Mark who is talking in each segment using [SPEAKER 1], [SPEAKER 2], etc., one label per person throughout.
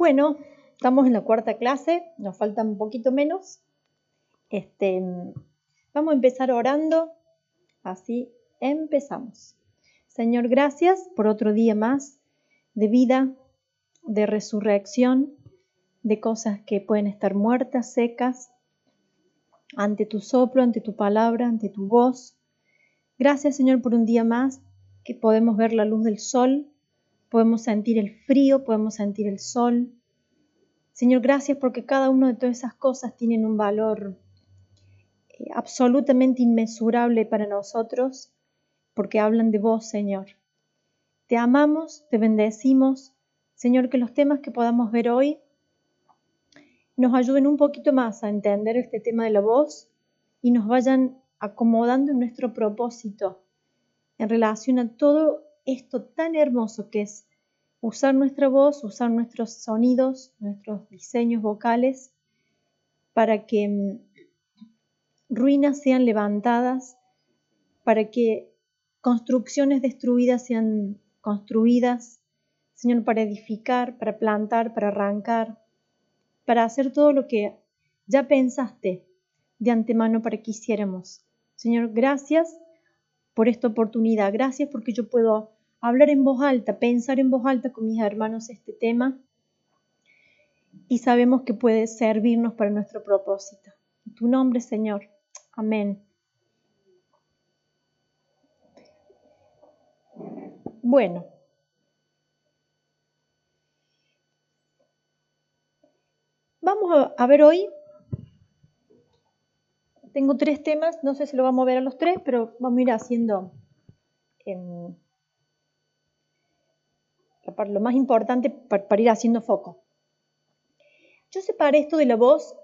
[SPEAKER 1] Bueno, estamos en la cuarta clase, nos falta un poquito menos. Vamos a empezar orando, así empezamos. Señor, gracias por otro día más de vida, de resurrección, de cosas que pueden estar muertas, secas, ante tu soplo, ante tu palabra, ante tu voz. Gracias, Señor, por un día más que podemos ver la luz del sol, podemos sentir el frío, podemos sentir el sol. Señor, gracias porque cada una de todas esas cosas tienen un valor absolutamente inmesurable para nosotros, porque hablan de vos, Señor. Te amamos, te bendecimos. Señor, que los temas que podamos ver hoy nos ayuden un poquito más a entender este tema de la voz y nos vayan acomodando en nuestro propósito en relación a todo esto tan hermoso que es usar nuestra voz, usar nuestros sonidos, nuestros diseños vocales para que ruinas sean levantadas, para que construcciones destruidas sean construidas, Señor, para edificar, para plantar, para arrancar, para hacer todo lo que ya pensaste de antemano para que hiciéramos. Señor, gracias por esta oportunidad, gracias porque yo puedo hablar en voz alta, pensar en voz alta con mis hermanos este tema y sabemos que puede servirnos para nuestro propósito. En tu nombre, Señor. Amén. Bueno. Vamos a ver hoy, tengo 3 temas, no sé si lo vamos a ver a los 3, pero vamos a ir haciendo lo más importante para ir haciendo foco. Yo separé esto de la voz,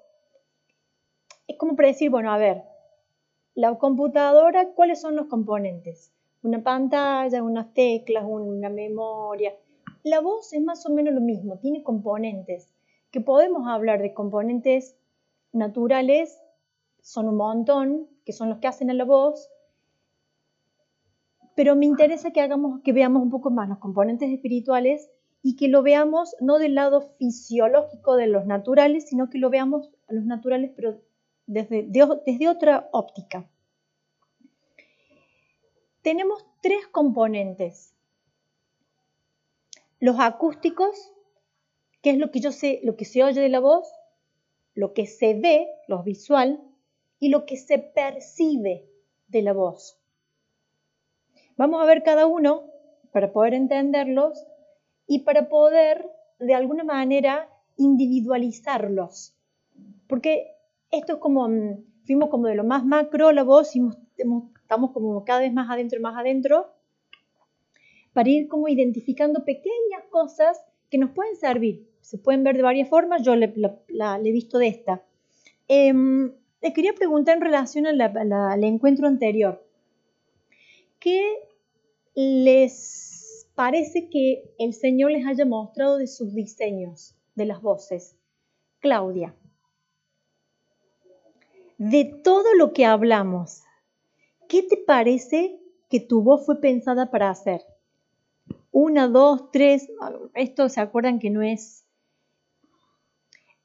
[SPEAKER 1] es como para decir, bueno, a ver, la computadora, ¿cuáles son los componentes? Una pantalla, unas teclas, una memoria. La voz es más o menos lo mismo, tiene componentes, que podemos hablar de componentes naturales, son un montón, que son los que hacen a la voz, pero me interesa que veamos un poco más los componentes espirituales y que lo veamos no del lado fisiológico de los naturales, sino que lo veamos a los naturales, pero desde otra óptica. Tenemos 3 componentes. Los acústicos, que es lo que yo sé, lo que se oye de la voz, lo que se ve, lo visual, y lo que se percibe de la voz. Vamos a ver cada uno para poder entenderlos y para poder, de alguna manera, individualizarlos. Porque esto es como, fuimos como de lo más macro, la voz, y estamos como cada vez más adentro, para ir como identificando pequeñas cosas que nos pueden servir. Se pueden ver de varias formas, yo le he visto de esta. Le quería preguntar en relación al encuentro anterior. ¿Qué les parece que el Señor les haya mostrado de sus diseños, de las voces? Claudia, de todo lo que hablamos, ¿qué te parece que tu voz fue pensada para hacer? 1, 2, 3, esto se acuerdan que no es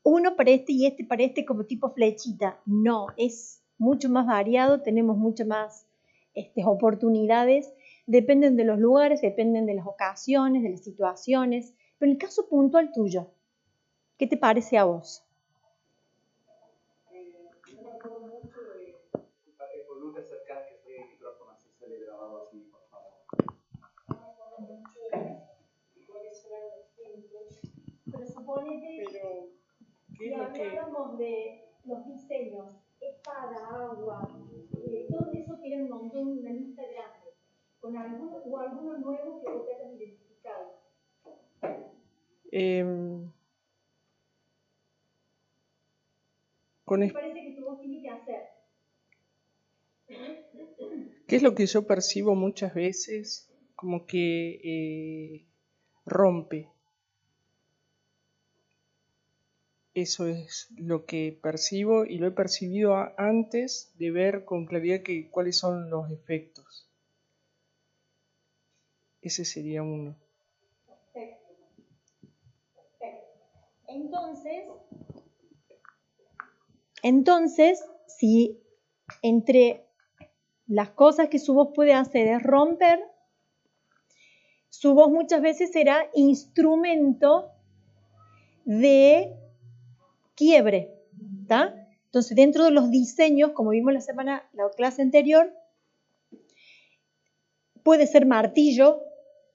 [SPEAKER 1] uno para este y este para este como tipo flechita, no, es mucho más variado, tenemos muchas más oportunidades, dependen de los lugares, dependen de las ocasiones, de las situaciones, pero en el caso puntual tuyo, ¿qué te parece a vos?
[SPEAKER 2] Yo me acuerdo mucho de... Volvete a acercar que estoy en el micrófono, así sale grabado así, por favor. Yo me acuerdo mucho de cuáles eran los filtros.
[SPEAKER 1] Pero suponete
[SPEAKER 2] ¿qué es lo que...?
[SPEAKER 1] Hablábamos de los diseños, espada, agua, todo eso tiene un montón, una lista grande, con alguno nuevo que vos te hayas identificado. ¿Qué parece que tu voz tiene que hacer?
[SPEAKER 3] ¿Qué es lo que yo percibo muchas veces? Como que rompe. Eso es lo que percibo y lo he percibido antes de ver con claridad cuáles son los efectos. Ese sería uno.
[SPEAKER 1] Perfecto. Entonces, si entre las cosas que su voz puede hacer es romper, su voz muchas veces será instrumento de quiebre, ¿está? Entonces, dentro de los diseños, como vimos la clase anterior, puede ser martillo,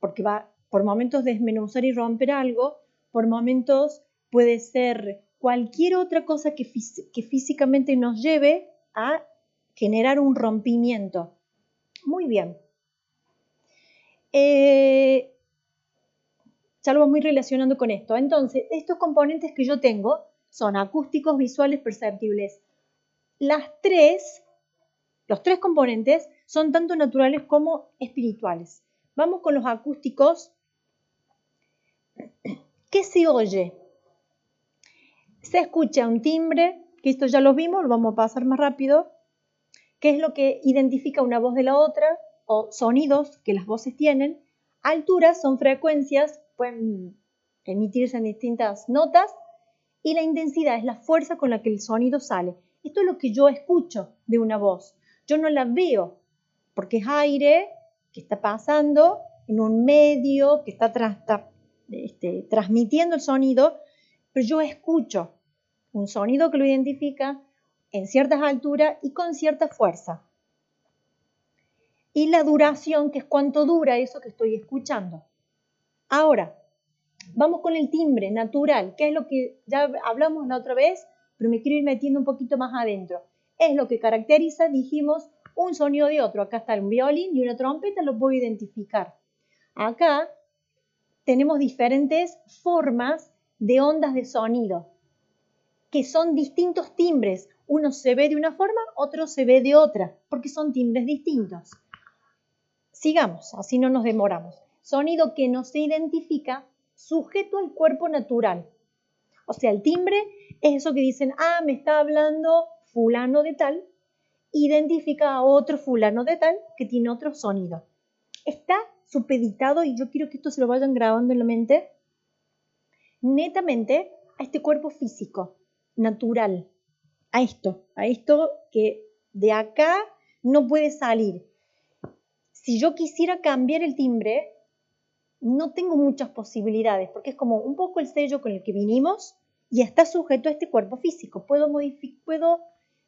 [SPEAKER 1] porque va por momentos desmenuzar y romper algo, por momentos puede ser cualquier otra cosa que físicamente nos lleve a generar un rompimiento. Muy bien. Ya lo vamos a ir relacionando con esto. Entonces, estos componentes que yo tengo son acústicos, visuales, perceptibles. Los tres componentes son tanto naturales como espirituales. Vamos con los acústicos. ¿Qué se oye? Se escucha un timbre, que esto ya lo vimos, lo vamos a pasar más rápido. ¿Qué es lo que identifica una voz de la otra? O sonidos que las voces tienen. Alturas son frecuencias, pueden emitirse en distintas notas. Y la intensidad es la fuerza con la que el sonido sale. Esto es lo que yo escucho de una voz. Yo no la veo, porque es aire que está pasando en un medio, que está transmitiendo el sonido, pero yo escucho un sonido que lo identifica en ciertas alturas y con cierta fuerza. Y la duración, que es cuánto dura eso que estoy escuchando. Ahora, vamos con el timbre natural, que es lo que ya hablamos la otra vez, pero me quiero ir metiendo un poquito más adentro. Es lo que caracteriza, dijimos, un sonido de otro. Acá está un violín y una trompeta, lo puedo identificar. Acá tenemos diferentes formas de ondas de sonido, que son distintos timbres. Uno se ve de una forma, otro se ve de otra, porque son timbres distintos. Sigamos, así no nos demoramos. Sonido que no se identifica sujeto al cuerpo natural. O sea, el timbre es eso que dicen, me está hablando fulano de tal, identifica a otro fulano de tal que tiene otro sonido. Está supeditado, y yo quiero que esto se lo vayan grabando en la mente, netamente a este cuerpo físico, natural, a esto que de acá no puede salir. Si yo quisiera cambiar el timbre, no tengo muchas posibilidades, porque es como un poco el sello con el que vinimos y está sujeto a este cuerpo físico. Puedo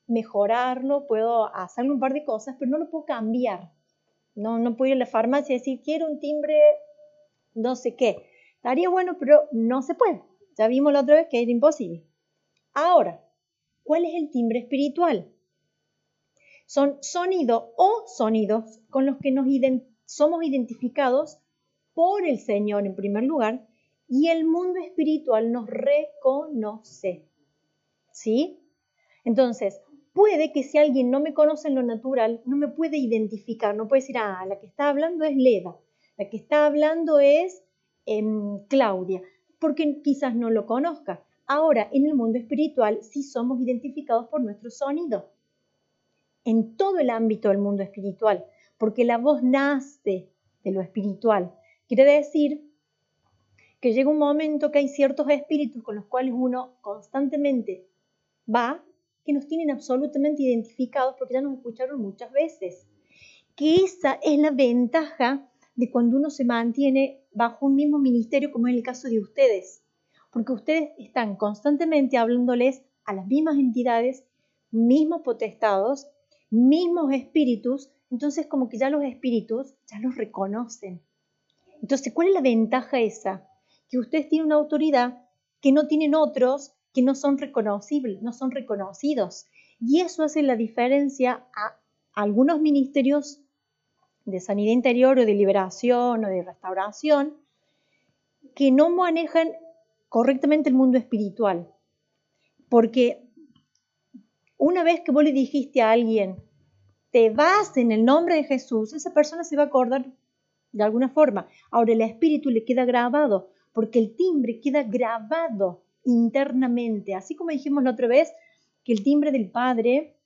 [SPEAKER 1] mejorarlo, puedo hacerle un par de cosas, pero no lo puedo cambiar. No puedo ir a la farmacia y decir, quiero un timbre no sé qué. Estaría bueno, pero no se puede. Ya vimos la otra vez que era imposible. Ahora, ¿cuál es el timbre espiritual? Son sonidos con los que somos identificados por el Señor en primer lugar, y el mundo espiritual nos reconoce. ¿Sí? Entonces, puede que si alguien no me conoce en lo natural, no me puede identificar, no puede decir, la que está hablando es Leda, la que está hablando es Claudia, porque quizás no lo conozca. Ahora, en el mundo espiritual sí somos identificados por nuestro sonido, en todo el ámbito del mundo espiritual, porque la voz nace de lo espiritual. Quiere decir que llega un momento que hay ciertos espíritus con los cuales uno constantemente va, que nos tienen absolutamente identificados porque ya nos escucharon muchas veces. Que esa es la ventaja de cuando uno se mantiene bajo un mismo ministerio, como es el caso de ustedes. Porque ustedes están constantemente hablándoles a las mismas entidades, mismos potestados, mismos espíritus. Entonces como que ya los espíritus ya los reconocen. Entonces, ¿cuál es la ventaja esa? Que ustedes tienen una autoridad que no tienen otros, que no son reconocibles, no son reconocidos. Y eso hace la diferencia a algunos ministerios de sanidad interior o de liberación o de restauración que no manejan correctamente el mundo espiritual. Porque una vez que vos le dijiste a alguien, te vas en el nombre de Jesús, esa persona se va a acordar de alguna forma. Ahora el espíritu le queda grabado, porque el timbre queda grabado internamente. Así como dijimos la otra vez, que el timbre del padre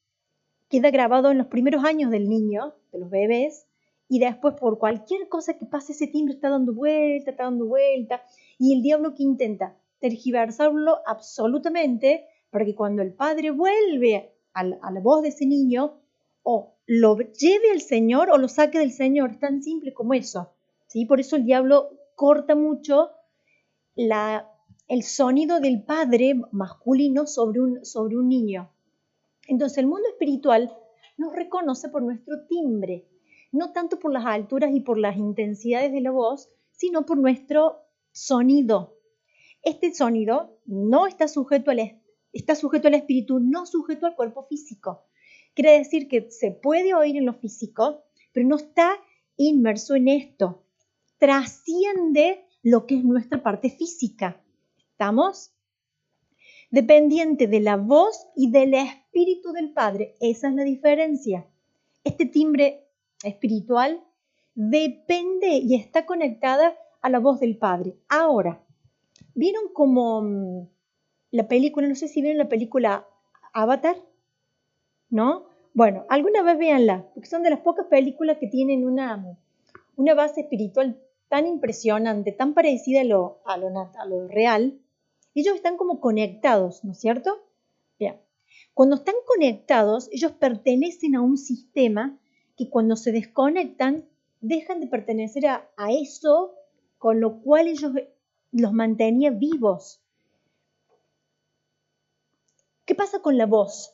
[SPEAKER 1] queda grabado en los primeros años del niño, de los bebés, y después por cualquier cosa que pase ese timbre está dando vuelta, y el diablo que intenta, tergiversarlo absolutamente para que cuando el padre vuelve a la voz de ese niño, o lo lleve al Señor o lo saque del Señor. Es tan simple como eso, ¿sí? Por eso el diablo corta mucho el sonido del padre masculino sobre un niño. Entonces el mundo espiritual nos reconoce por nuestro timbre, no tanto por las alturas y por las intensidades de la voz, sino por nuestro sonido. Este sonido no está sujeto al espíritu, no sujeto al cuerpo físico. Quiere decir que se puede oír en lo físico, pero no está inmerso en esto. Trasciende lo que es nuestra parte física. ¿Estamos? Dependiente de la voz y del espíritu del Padre. Esa es la diferencia. Este timbre espiritual depende y está conectada a la voz del Padre. Ahora, ¿vieron como la película, no sé si vieron la película Avatar? ¿No? Bueno, alguna vez véanla, porque son de las pocas películas que tienen una base espiritual tan impresionante, tan parecida a lo real. Ellos están como conectados, ¿no es cierto? Bien. Cuando están conectados, ellos pertenecen a un sistema que cuando se desconectan, dejan de pertenecer a eso con lo cual ellos los mantenía vivos. ¿Qué pasa con la voz?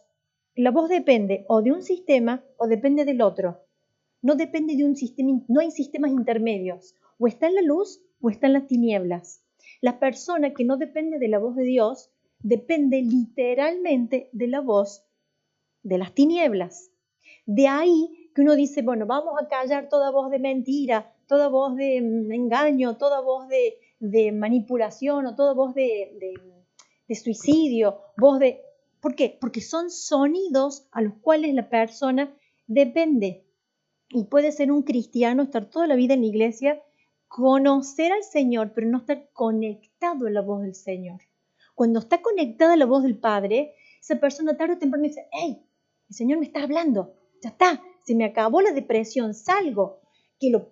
[SPEAKER 1] La voz depende o de un sistema o depende del otro. No depende de un sistema, no hay sistemas intermedios. O está en la luz o está en las tinieblas. La persona que no depende de la voz de Dios depende literalmente de la voz de las tinieblas. De ahí que uno dice, bueno, vamos a callar toda voz de mentira, toda voz de engaño, toda voz de manipulación o toda voz de suicidio, voz de... ¿Por qué? Porque son sonidos a los cuales la persona depende. Y puede ser un cristiano, estar toda la vida en la iglesia, conocer al Señor, pero no estar conectado a la voz del Señor. Cuando está conectada a la voz del Padre, esa persona tarde o temprano dice, ¡hey! El Señor me está hablando, ya está, se me acabó la depresión, salgo.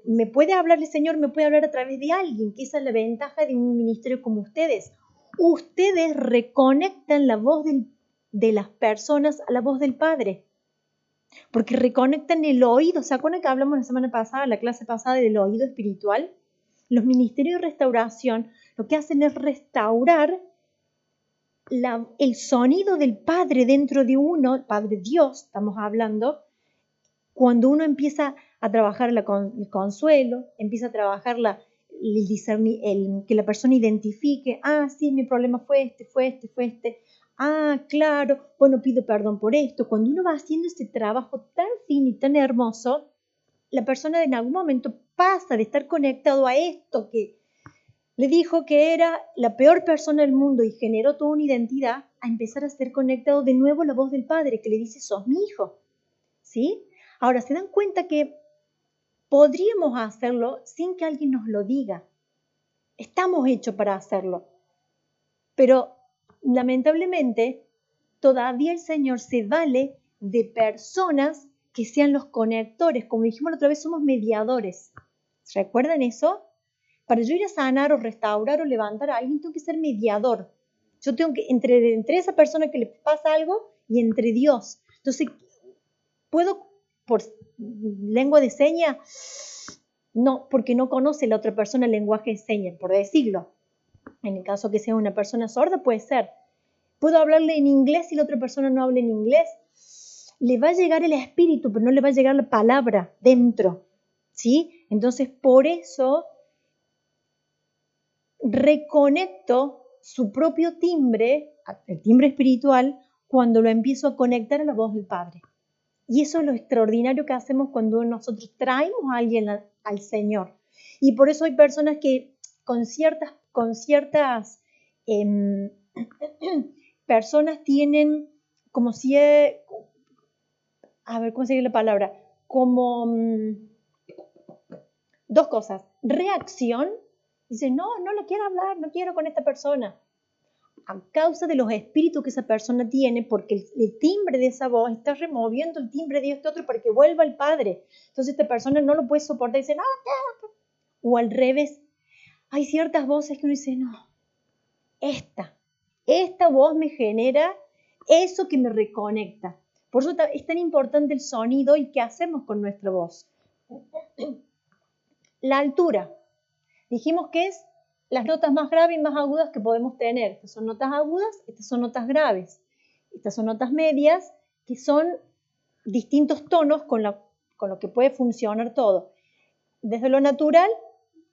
[SPEAKER 1] Me puede hablar el Señor, me puede hablar a través de alguien, que esa es la ventaja de un ministerio como ustedes. Ustedes reconectan la voz de las personas a la voz del Padre. Porque reconectan el oído. ¿Se acuerdan que hablamos la semana pasada, la clase pasada, del oído espiritual? Los ministerios de restauración lo que hacen es restaurar el sonido del Padre dentro de uno, el Padre Dios, estamos hablando, cuando uno empieza a trabajar el consuelo, empieza a trabajar que la persona identifique, sí, mi problema fue este. Claro, bueno, pido perdón por esto. Cuando uno va haciendo ese trabajo tan fino y tan hermoso, la persona en algún momento pasa de estar conectado a esto que le dijo que era la peor persona del mundo y generó toda una identidad, a empezar a ser conectado de nuevo a la voz del Padre que le dice, sos mi hijo. ¿Sí? Ahora, ¿se dan cuenta que podríamos hacerlo sin que alguien nos lo diga? Estamos hechos para hacerlo. Pero lamentablemente, todavía el Señor se vale de personas que sean los conectores. Como dijimos la otra vez, somos mediadores. ¿Recuerdan eso? Para yo ir a sanar o restaurar o levantar a alguien, tengo que ser mediador. Yo tengo que, entre esa persona que le pasa algo y entre Dios. Entonces, ¿puedo por lengua de señas? No, porque no conoce la otra persona el lenguaje de señas, por decirlo. En el caso que sea una persona sorda, puede ser. ¿Puedo hablarle en inglés si la otra persona no habla en inglés? Le va a llegar el espíritu, pero no le va a llegar la palabra dentro. ¿Sí? Entonces, por eso reconecto su propio timbre, el timbre espiritual, cuando lo empiezo a conectar a la voz del Padre. Y eso es lo extraordinario que hacemos cuando nosotros traemos a alguien al Señor. Y por eso hay personas que con ciertas personas tienen como si, ¿cómo se dice la palabra? Como dos cosas. Reacción. Dice, no lo quiero hablar, no quiero con esta persona. A causa de los espíritus que esa persona tiene, porque el timbre de esa voz está removiendo el timbre de este otro para que vuelva al Padre. Entonces esta persona no lo puede soportar y dice, no. O al revés, hay ciertas voces que uno dice, no, esta voz me genera eso que me reconecta. Por eso es tan importante el sonido y qué hacemos con nuestra voz. La altura. Dijimos que es las notas más graves y más agudas que podemos tener. Estas son notas agudas, estas son notas graves. Estas son notas medias, que son distintos tonos con lo que puede funcionar todo. Desde lo natural,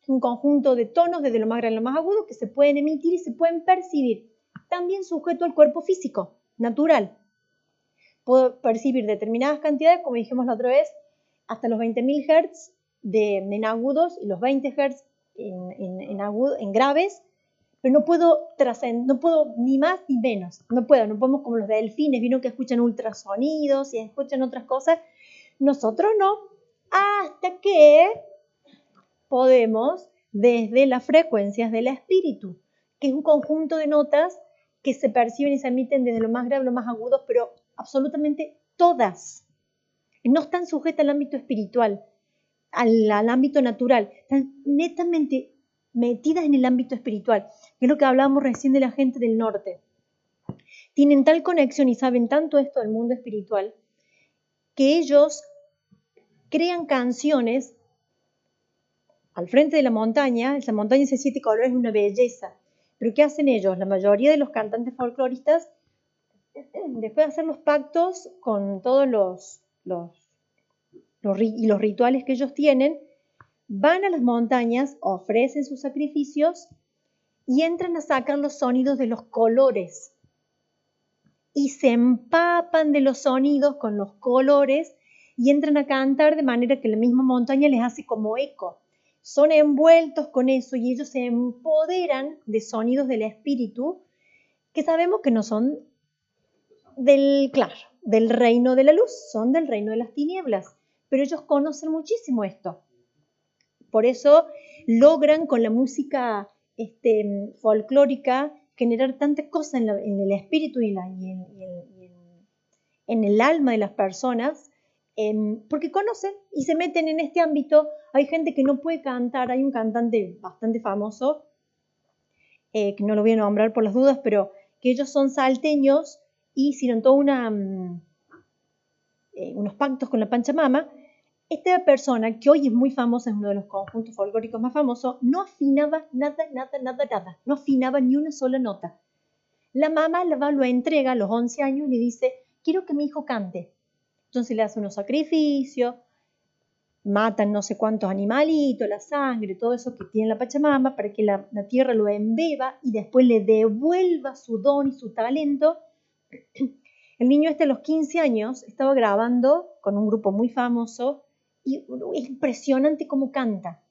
[SPEAKER 1] un conjunto de tonos, desde lo más grave a lo más agudo, que se pueden emitir y se pueden percibir. También sujeto al cuerpo físico, natural. Puedo percibir determinadas cantidades, como dijimos la otra vez, hasta los 20.000 Hz en agudos y los 20 Hz en graves, pero no puedo ni más ni menos. No podemos como los delfines, vino que escuchan ultrasonidos y escuchan otras cosas. Nosotros no, hasta que podemos desde las frecuencias del espíritu, que es un conjunto de notas que se perciben y se emiten desde lo más grave a lo más agudo, pero absolutamente todas. No están sujetas al ámbito espiritual, al ámbito natural, están netamente metidas en el ámbito espiritual, que es lo que hablábamos recién de la gente del norte. Tienen tal conexión y saben tanto esto del mundo espiritual, que ellos crean canciones al frente de la montaña. Esa montaña de 7 colores es una belleza. Pero ¿qué hacen ellos? La mayoría de los cantantes folcloristas, después de hacer los pactos con todos los rituales que ellos tienen, van a las montañas, ofrecen sus sacrificios y entran a sacar los sonidos de los colores. Y se empapan de los sonidos con los colores y entran a cantar de manera que la misma montaña les hace como eco. Son envueltos con eso y ellos se empoderan de sonidos del espíritu que sabemos que no son del reino de la luz, son del reino de las tinieblas. Pero ellos conocen muchísimo esto. Por eso logran con la música folclórica generar tantas cosas en el espíritu y en el alma de las personas, porque conocen y se meten en este ámbito. Hay gente que no puede cantar, hay un cantante bastante famoso, que no lo voy a nombrar por las dudas, pero que ellos son salteños y hicieron todos unos pactos con la Pachamama. Esta persona, que hoy es muy famosa, es uno de los conjuntos folclóricos más famosos, no afinaba nada, no afinaba ni una sola nota. La mamá lo entrega a los 11 años y le dice, quiero que mi hijo cante. Entonces le hace unos sacrificios, matan no sé cuántos animalitos, la sangre, todo eso que tiene la Pachamama, para que la tierra lo embeba y después le devuelva su don y su talento. El niño a los 15 años estaba grabando con un grupo muy famoso y es impresionante cómo canta.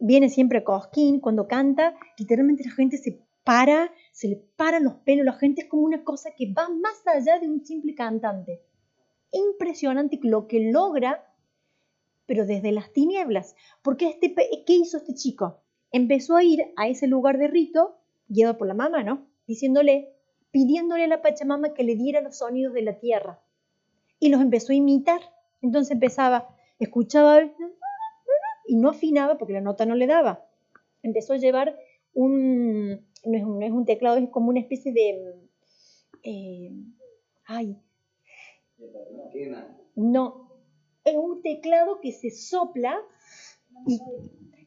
[SPEAKER 1] Viene siempre Cosquín, cuando canta, literalmente la gente se le paran los pelos, la gente es como una cosa que va más allá de un simple cantante. Impresionante lo que logra, pero desde las tinieblas. Porque ¿qué hizo este chico? Empezó a ir a ese lugar de rito, guiado por la mamá, ¿no? Pidiéndole a la Pachamama que le diera los sonidos de la tierra. Y los empezó a imitar. Entonces escuchaba y no afinaba porque la nota no le daba. Empezó a llevar no es un teclado, es como una especie de... No, es un teclado que se sopla y,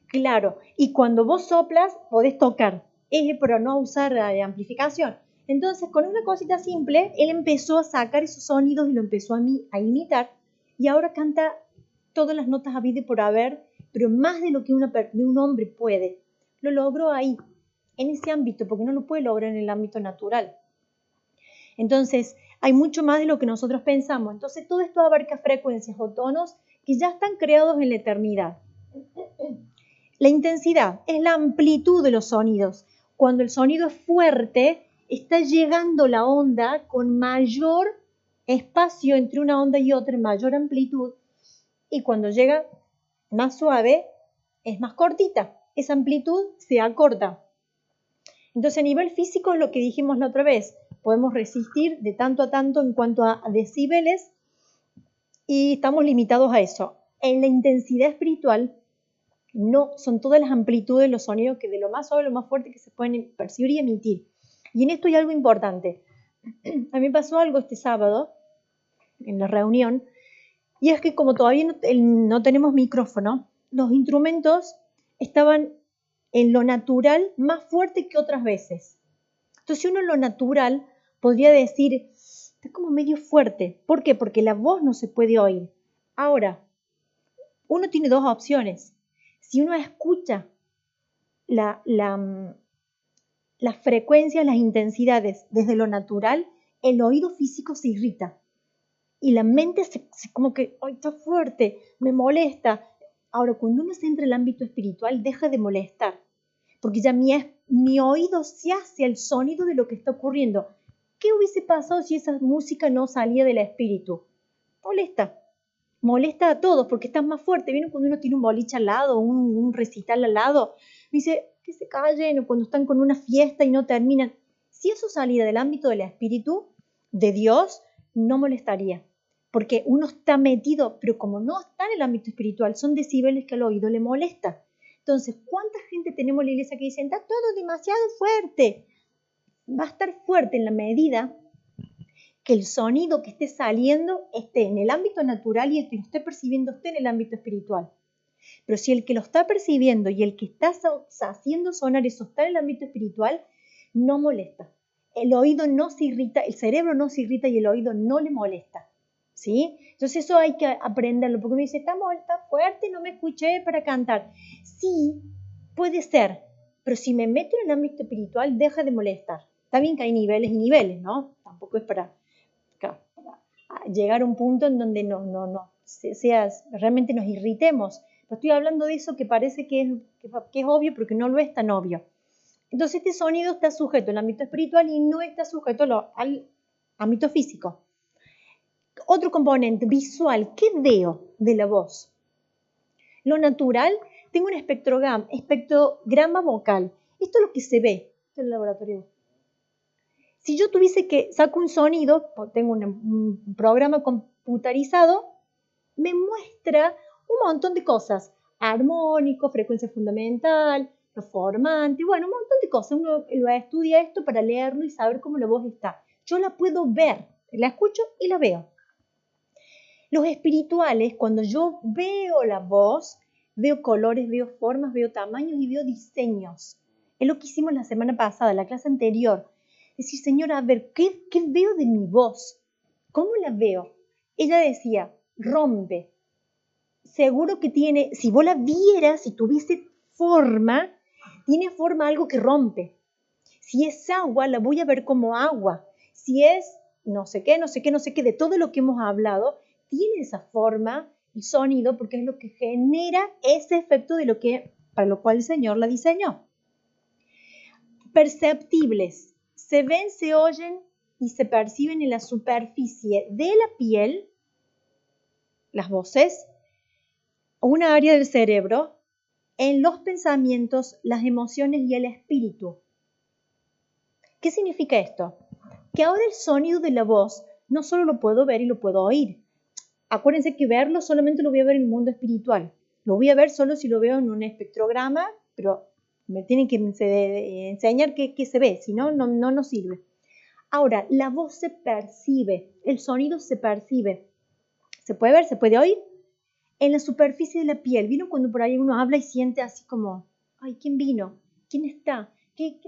[SPEAKER 1] claro, y cuando vos soplas podés tocar, pero no usar amplificación. Entonces, con una cosita simple, él empezó a sacar esos sonidos y lo empezó a imitar, y ahora canta todas las notas habidas y por haber, pero más de lo que un hombre puede. Lo logró ahí, en ese ámbito, porque no lo puede lograr en el ámbito natural. Entonces, hay mucho más de lo que nosotros pensamos. Entonces, todo esto abarca frecuencias o tonos que ya están creados en la eternidad. La intensidad es la amplitud de los sonidos. Cuando el sonido es fuerte, está llegando la onda con mayor espacio entre una onda y otra, mayor amplitud, y cuando llega más suave, es más cortita. Esa amplitud se acorta. Entonces, a nivel físico es lo que dijimos la otra vez. Podemos resistir de tanto a tanto en cuanto a decibeles y estamos limitados a eso. En la intensidad espiritual No, son todas las amplitudes de los sonidos que de lo más suave a lo más fuerte que se pueden percibir y emitir. Y en esto hay algo importante. A mí me pasó algo este sábado en la reunión, y es que como todavía no tenemos micrófono, los instrumentos estaban en lo natural más fuerte que otras veces. Entonces uno en lo natural podría decir, está como medio fuerte. ¿Por qué? Porque la voz no se puede oír. Ahora, uno tiene dos opciones. Si uno escucha las frecuencias, las intensidades desde lo natural, el oído físico se irrita y la mente como que, ¡ay, está fuerte! Me molesta. Ahora, cuando uno se entra en el ámbito espiritual, deja de molestar, porque ya mi oído se hace el sonido de lo que está ocurriendo. ¿Qué hubiese pasado si esa música no salía del espíritu? Molesta a todos porque estás más fuerte. ¿Vieron cuando uno tiene un boliche al lado, un recital al lado? Me dice, que se callen, o cuando están con una fiesta y no terminan. Si eso saliera del ámbito del espíritu, de Dios, no molestaría. Porque uno está metido, pero como no está en el ámbito espiritual, son decibeles que al oído le molesta. Entonces, ¿cuánta gente tenemos en la iglesia que dicen, está todo demasiado fuerte? Va a estar fuerte en la medida que el sonido que esté saliendo esté en el ámbito natural y el que lo esté percibiendo esté en el ámbito espiritual. Pero si el que lo está percibiendo y el que está haciendo sonar eso está en el ámbito espiritual, no molesta. El oído no se irrita, el cerebro no se irrita y el oído no le molesta. ¿Sí? Entonces eso hay que aprenderlo, porque uno dice, está fuerte, no me escuché para cantar. Sí, puede ser, pero si me meto en el ámbito espiritual, deja de molestar. Está bien que hay niveles y niveles, ¿no? Tampoco es para llegar a un punto en donde realmente nos irritemos. Pero estoy hablando de eso que parece que es obvio, pero que no lo es tan obvio. Entonces este sonido está sujeto al ámbito espiritual y no está sujeto al ámbito físico. Otro componente visual, ¿qué veo de la voz? Lo natural, tengo un espectrograma vocal. Esto es lo que se ve. Esto es el laboratorio. Si yo tuviese que saco un sonido, tengo un programa computarizado, me muestra un montón de cosas. Armónico, frecuencia fundamental, lo formante, bueno, un montón de cosas. Uno lo estudia esto para leerlo y saber cómo la voz está. Yo la puedo ver, la escucho y la veo. Los espirituales, cuando yo veo la voz, veo colores, veo formas, veo tamaños y veo diseños. Es lo que hicimos la semana pasada, la clase anterior. Decir, Señora, a ver, ¿qué veo de mi voz? ¿Cómo la veo? Ella decía, rompe. Seguro que tiene, si vos la vieras, si tuviese forma, tiene forma algo que rompe. Si es agua, la voy a ver como agua. Si es no sé qué, de todo lo que hemos hablado, tiene esa forma y sonido porque es lo que genera ese efecto para lo cual el Señor la diseñó. Perceptibles. Se ven, se oyen y se perciben en la superficie de la piel, las voces, una área del cerebro, en los pensamientos, las emociones y el espíritu. ¿Qué significa esto? Que ahora el sonido de la voz no solo lo puedo ver y lo puedo oír. Acuérdense que verlo solamente lo voy a ver en el mundo espiritual. Lo voy a ver solo si lo veo en un espectrograma, pero me tienen que enseñar qué se ve, si no, no nos sirve. Ahora, la voz se percibe, el sonido se percibe. ¿Se puede ver? ¿Se puede oír? En la superficie de la piel. ¿Vieron cuando por ahí uno habla y siente así como, ay, ¿quién vino? ¿Quién está? ¿Quién?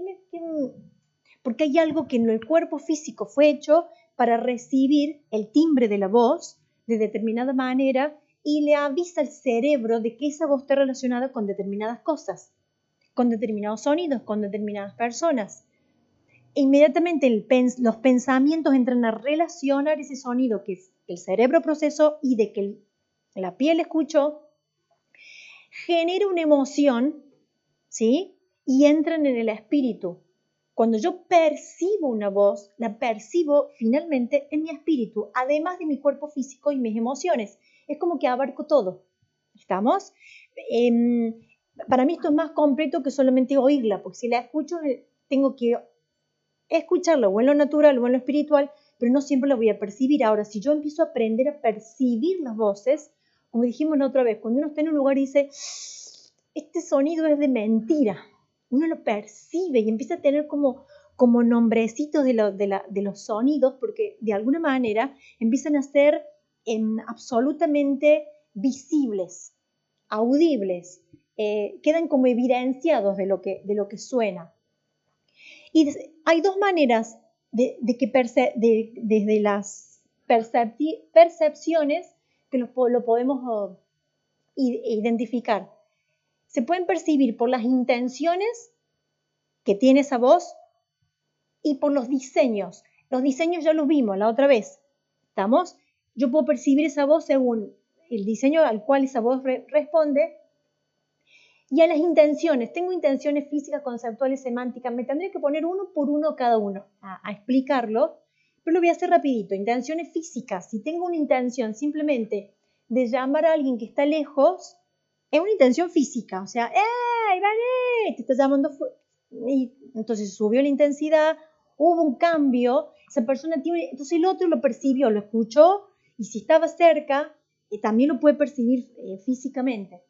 [SPEAKER 1] Porque hay algo que en el cuerpo físico fue hecho para recibir el timbre de la voz de determinada manera y le avisa al cerebro de que esa voz está relacionada con determinadas cosas, con determinados sonidos, con determinadas personas. Inmediatamente los pensamientos entran a relacionar ese sonido que el cerebro procesó y de que la piel escuchó, genera una emoción, ¿sí? Y entran en el espíritu. Cuando yo percibo una voz, la percibo finalmente en mi espíritu, además de mi cuerpo físico y mis emociones. Es como que abarco todo. ¿Estamos? Para mí esto es más completo que solamente oírla, porque si la escucho, tengo que escucharla o en lo natural o en lo espiritual, pero no siempre la voy a percibir. Ahora, si yo empiezo a aprender a percibir las voces, como dijimos la otra vez, cuando uno está en un lugar y dice, este sonido es de mentira. Uno lo percibe y empieza a tener como nombrecitos de los sonidos, porque de alguna manera empiezan a ser absolutamente visibles, audibles, quedan como evidenciados de lo que suena. Y hay dos maneras desde las percepciones que lo podemos identificar. Se pueden percibir por las intenciones que tiene esa voz y por los diseños. Los diseños ya los vimos la otra vez. ¿Estamos? Yo puedo percibir esa voz según el diseño al cual esa voz responde. Y a las intenciones. Tengo intenciones físicas, conceptuales, semánticas. Me tendría que poner uno por uno cada uno a explicarlo. Pero lo voy a hacer rapidito. Intenciones físicas. Si tengo una intención simplemente de llamar a alguien que está lejos, es una intención física. O sea, ¡ey, vale! Te está llamando. Y entonces subió la intensidad, hubo un cambio, esa persona tiene, entonces el otro lo percibió, lo escuchó, y si estaba cerca, también lo puede percibir físicamente.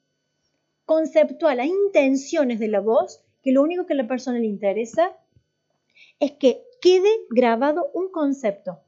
[SPEAKER 1] Conceptual, hay intenciones de la voz que lo único que a la persona le interesa es que quede grabado un concepto.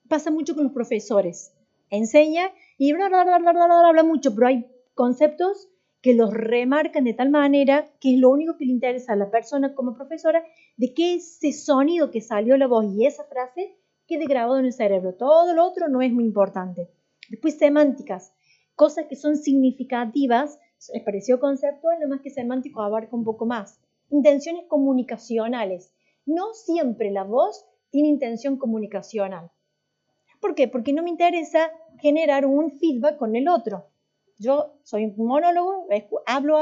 [SPEAKER 1] Pasa mucho con los profesores. Enseña y habla mucho, pero hay conceptos que los remarcan de tal manera que es lo único que le interesa a la persona como profesora de que ese sonido que salió la voz y esa frase quede grabado en el cerebro. Todo lo otro no es muy importante. Después semánticas, cosas que son significativas, les pareció conceptual, nada más que semántico abarca un poco más. Intenciones comunicacionales. No siempre la voz tiene intención comunicacional. ¿Por qué? Porque no me interesa generar un feedback con el otro. Yo soy un monólogo, hablo,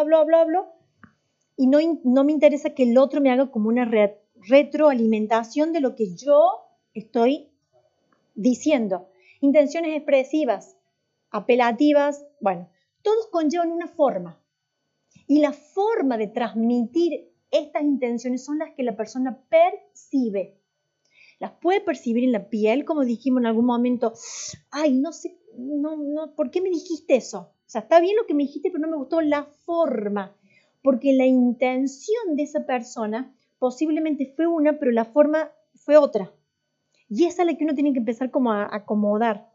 [SPEAKER 1] y no me interesa que el otro me haga como una retroalimentación de lo que yo estoy diciendo. Intenciones expresivas, apelativas, bueno, todos conllevan una forma. Y la forma de transmitir estas intenciones son las que la persona percibe. Las puede percibir en la piel, como dijimos en algún momento. Ay, no sé, no, ¿por qué me dijiste eso? O sea, está bien lo que me dijiste, pero no me gustó la forma. Porque la intención de esa persona posiblemente fue una, pero la forma fue otra. Y esa es la que uno tiene que empezar como a acomodar.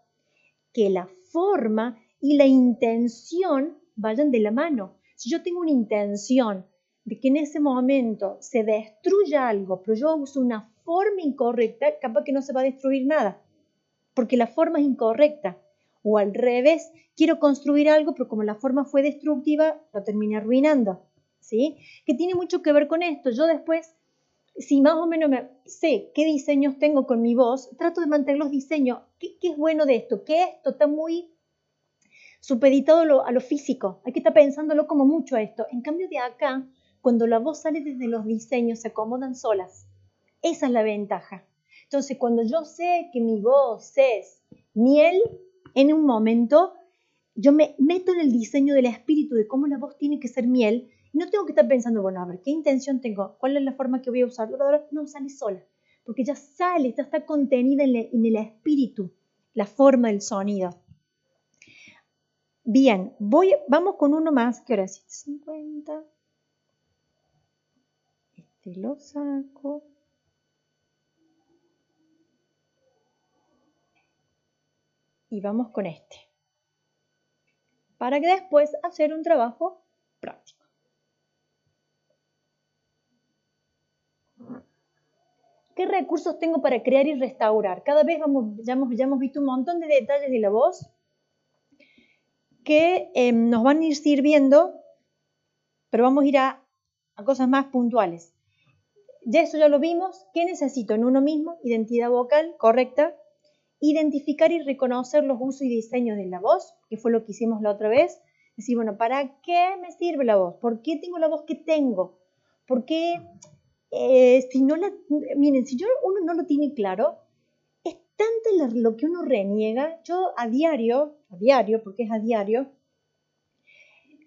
[SPEAKER 1] Que la forma y la intención vayan de la mano. Si yo tengo una intención de que en ese momento se destruya algo, pero yo uso una forma incorrecta, capaz que no se va a destruir nada, porque la forma es incorrecta. O al revés, quiero construir algo, pero como la forma fue destructiva, lo terminé arruinando, ¿sí? Que tiene mucho que ver con esto. Yo después, si más o menos sé qué diseños tengo con mi voz, trato de mantener los diseños. ¿Qué es bueno de esto? Que esto está muy supeditado a lo físico. Hay que estar pensándolo como mucho a esto. En cambio de acá, cuando la voz sale desde los diseños, se acomodan solas. Esa es la ventaja. Entonces, cuando yo sé que mi voz es miel, en un momento, yo me meto en el diseño del espíritu de cómo la voz tiene que ser miel. Y no tengo que estar pensando, bueno, a ver, ¿qué intención tengo? ¿Cuál es la forma que voy a usar? No, sale sola. Porque ya sale, ya está contenida en el espíritu, la forma del sonido. Bien, vamos con uno más. ¿Qué hora es? 7:50. Este lo saco. Y vamos con este. Para que después hacer un trabajo práctico. ¿Qué recursos tengo para crear y restaurar? Cada vez ya hemos visto un montón de detalles de la voz que nos van a ir sirviendo, pero vamos a ir a cosas más puntuales. Ya eso ya lo vimos. ¿Qué necesito en uno mismo? Identidad vocal correcta. Identificar y reconocer los usos y diseños de la voz, que fue lo que hicimos la otra vez. Decir, bueno, ¿para qué me sirve la voz? ¿Por qué tengo la voz que tengo? ¿Por qué? Miren, si uno no lo tiene claro, es tanto lo que uno reniega. Yo a diario, porque es a diario,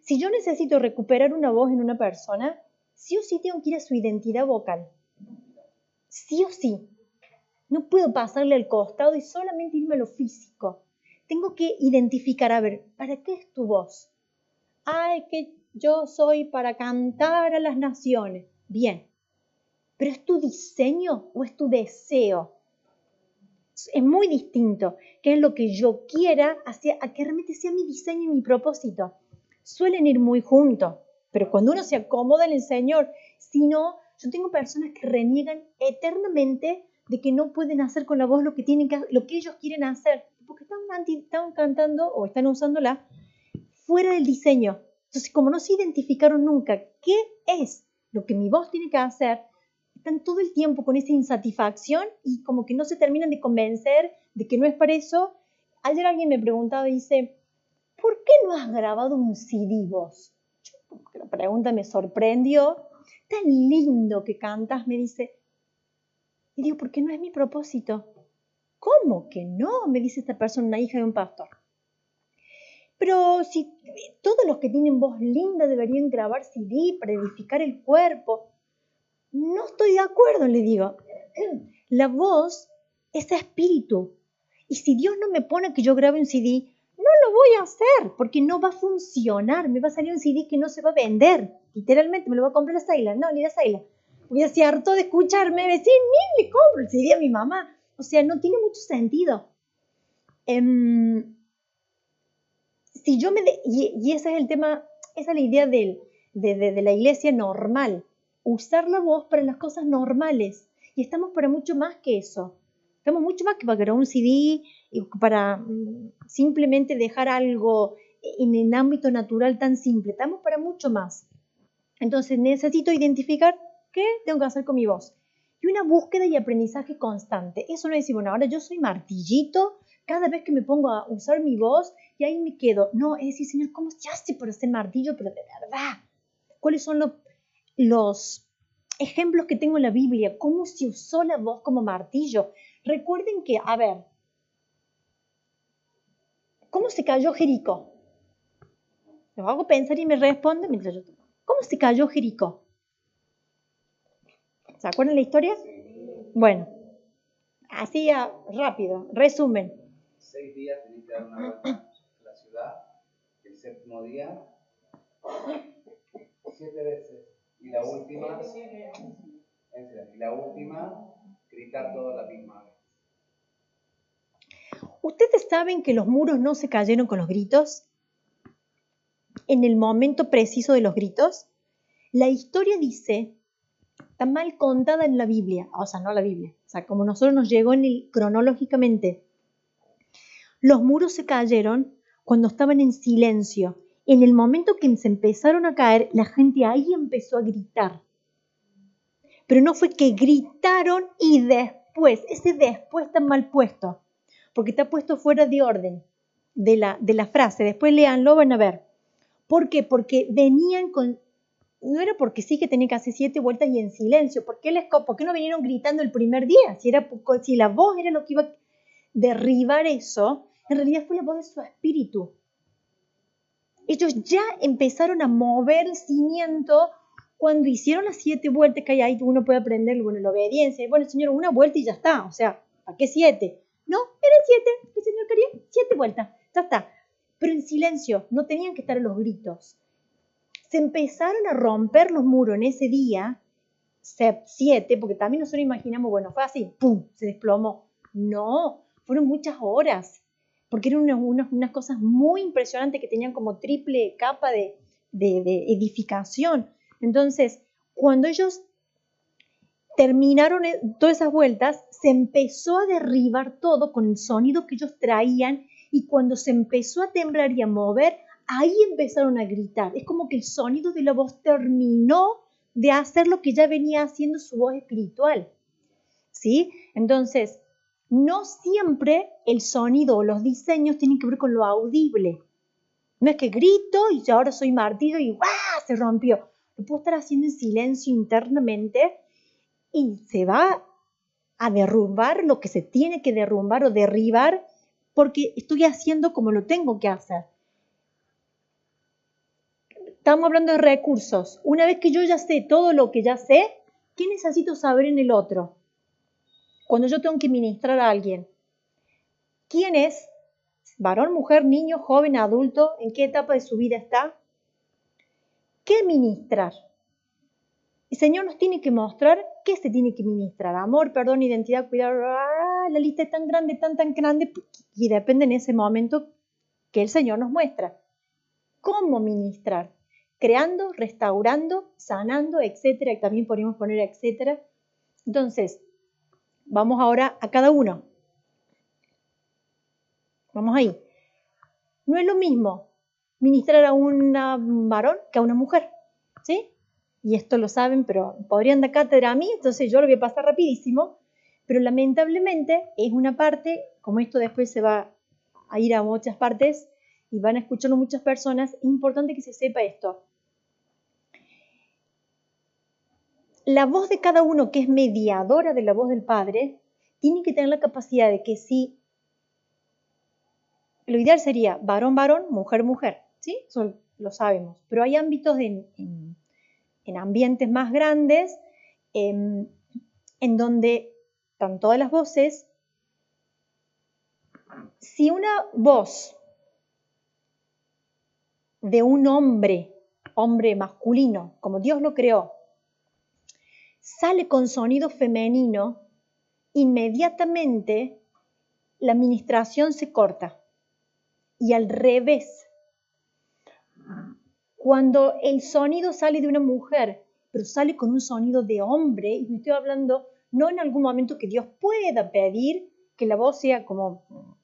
[SPEAKER 1] si yo necesito recuperar una voz en una persona, sí o sí tengo que ir a su identidad vocal. Sí o sí. No puedo pasarle al costado y solamente irme a lo físico. Tengo que identificar, a ver, ¿para qué es tu voz? Ay, que yo soy para cantar a las naciones. Bien, pero ¿es tu diseño o es tu deseo? Es muy distinto, qué es lo que yo quiera, a que realmente sea mi diseño y mi propósito. Suelen ir muy juntos, pero cuando uno se acomoda en el Señor, si no, yo tengo personas que reniegan eternamente de que no pueden hacer con la voz lo que ellos quieren hacer, porque están cantando o están usándola fuera del diseño. Entonces, como no se identificaron nunca qué es lo que mi voz tiene que hacer, están todo el tiempo con esa insatisfacción y como que no se terminan de convencer de que no es para eso. Ayer alguien me preguntaba y dice, ¿por qué no has grabado un CD vos? La pregunta me sorprendió. Tan lindo que cantas, me dice. Y digo, ¿por qué no es mi propósito? ¿Cómo que no? Me dice esta persona, una hija de un pastor. Pero si todos los que tienen voz linda deberían grabar CD para edificar el cuerpo. No estoy de acuerdo, le digo. La voz es espíritu. Y si Dios no me pone que yo grabe un CD, no lo voy a hacer porque no va a funcionar. Me va a salir un CD que no se va a vender. Literalmente me lo va a comprar la Saila. No, ni la Saila. Voy a ser harto de escucharme decir, ni le compro el CD a mi mamá. O sea, no tiene mucho sentido. Si yo y ese es el tema, esa es la idea de la iglesia normal. Usar la voz para las cosas normales. Y estamos para mucho más que eso. Estamos mucho más que para grabar un CD y para simplemente dejar algo en el ámbito natural tan simple. Estamos para mucho más. Entonces necesito identificar qué tengo que hacer con mi voz. Y una búsqueda y aprendizaje constante. Eso no es decir, bueno, ahora yo soy martillito, cada vez que me pongo a usar mi voz y ahí me quedo. No, es decir, Señor, ¿cómo se hace para ser martillo? Pero de verdad, ¿cuáles son los ejemplos que tengo en la Biblia? ¿Cómo se usó la voz como martillo? Recuerden que, a ver, ¿cómo se cayó Jericó? Lo hago pensar y me responde mientras yo... ¿Cómo se cayó Jericó? ¿Se acuerdan la historia? Bueno, así rápido, resumen.
[SPEAKER 2] 6 días tenéis que dar una vuelta a la ciudad. El séptimo día, 7 veces. Y la última, gritar toda la misma vez.
[SPEAKER 1] ¿Ustedes saben que los muros no se cayeron con los gritos? En el momento preciso de los gritos. La historia dice, está mal contada en la Biblia, o sea, no la Biblia, o sea, como nosotros nos llegó cronológicamente. Los muros se cayeron cuando estaban en silencio. En el momento que se empezaron a caer, la gente ahí empezó a gritar. Pero no fue que gritaron y después, ese después está mal puesto, porque está puesto fuera de orden de la frase. Después léanlo, van a ver. ¿Por qué? Porque venían con... No era porque sí que tenían que hacer 7 vueltas y en silencio. ¿Por qué no vinieron gritando el primer día? Si la voz era lo que iba a derribar eso, en realidad fue la voz de su espíritu. Ellos ya empezaron a mover el cimiento cuando hicieron las 7 vueltas, que ahí uno puede aprender, bueno, la obediencia. Bueno, Señor, una vuelta y ya está. O sea, ¿para qué 7? No, eran 7. El Señor quería 7 vueltas. Ya está. Pero en silencio, no tenían que estar a los gritos. Se empezaron a romper los muros en ese día, 7, porque también nosotros imaginamos, bueno, fue así, ¡pum!, se desplomó. No, fueron muchas horas, porque eran unas cosas muy impresionantes que tenían como triple capa de edificación. Entonces, cuando ellos terminaron todas esas vueltas, se empezó a derribar todo con el sonido que ellos traían, y cuando se empezó a temblar y a mover, ahí empezaron a gritar. Es como que el sonido de la voz terminó de hacer lo que ya venía haciendo su voz espiritual. ¿Sí? Entonces, no siempre el sonido o los diseños tienen que ver con lo audible. No es que grito y yo ahora soy martillo y ¡guau!, se rompió. Lo puedo estar haciendo en silencio internamente y se va a derrumbar lo que se tiene que derrumbar o derribar porque estoy haciendo como lo tengo que hacer. Estamos hablando de recursos. Una vez que yo ya sé todo lo que ya sé, ¿qué necesito saber en el otro? Cuando yo tengo que ministrar a alguien. ¿Quién es? ¿Varón, mujer, niño, joven, adulto? ¿En qué etapa de su vida está? ¿qué ministrar? El Señor nos tiene que mostrar qué se tiene que ministrar. Amor, perdón, identidad, cuidado. La lista es tan grande, tan grande, y depende en ese momento que el Señor nos muestra. ¿Cómo ministrar? Creando, restaurando, sanando, etcétera. Y también podríamos poner etcétera. Entonces, vamos ahora a cada uno. Vamos ahí. No es lo mismo ministrar a un varón que a una mujer, ¿sí? Y esto lo saben, pero podrían dar cátedra a mí, entonces yo lo voy a pasar rapidísimo. Pero lamentablemente es una parte, como esto después se va a ir a muchas partes y van a escucharlo muchas personas, es importante que se sepa esto. La voz de cada uno, que es mediadora de la voz del Padre, tiene que tener la capacidad de que si, lo ideal sería varón, varón, mujer, mujer, ¿sí? Eso lo sabemos, pero hay ámbitos en ambientes más grandes en donde están todas las voces. Si una voz de un hombre masculino, como Dios lo creó, sale con sonido femenino, inmediatamente la ministración se corta. Y al revés, cuando el sonido sale de una mujer, pero sale con un sonido de hombre, y me estoy hablando no en algún momento que Dios pueda pedir que la voz sea como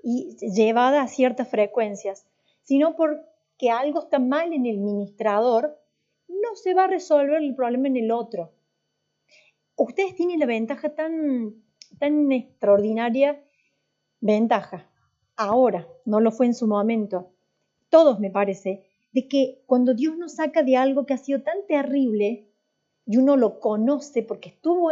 [SPEAKER 1] llevada a ciertas frecuencias, sino porque algo está mal en el ministrador, no se va a resolver el problema en el otro. Ustedes tienen la ventaja tan extraordinaria, ventaja, ahora, no lo fue en su momento, todos me parece, de que cuando Dios nos saca de algo que ha sido tan terrible y uno lo conoce porque estuvo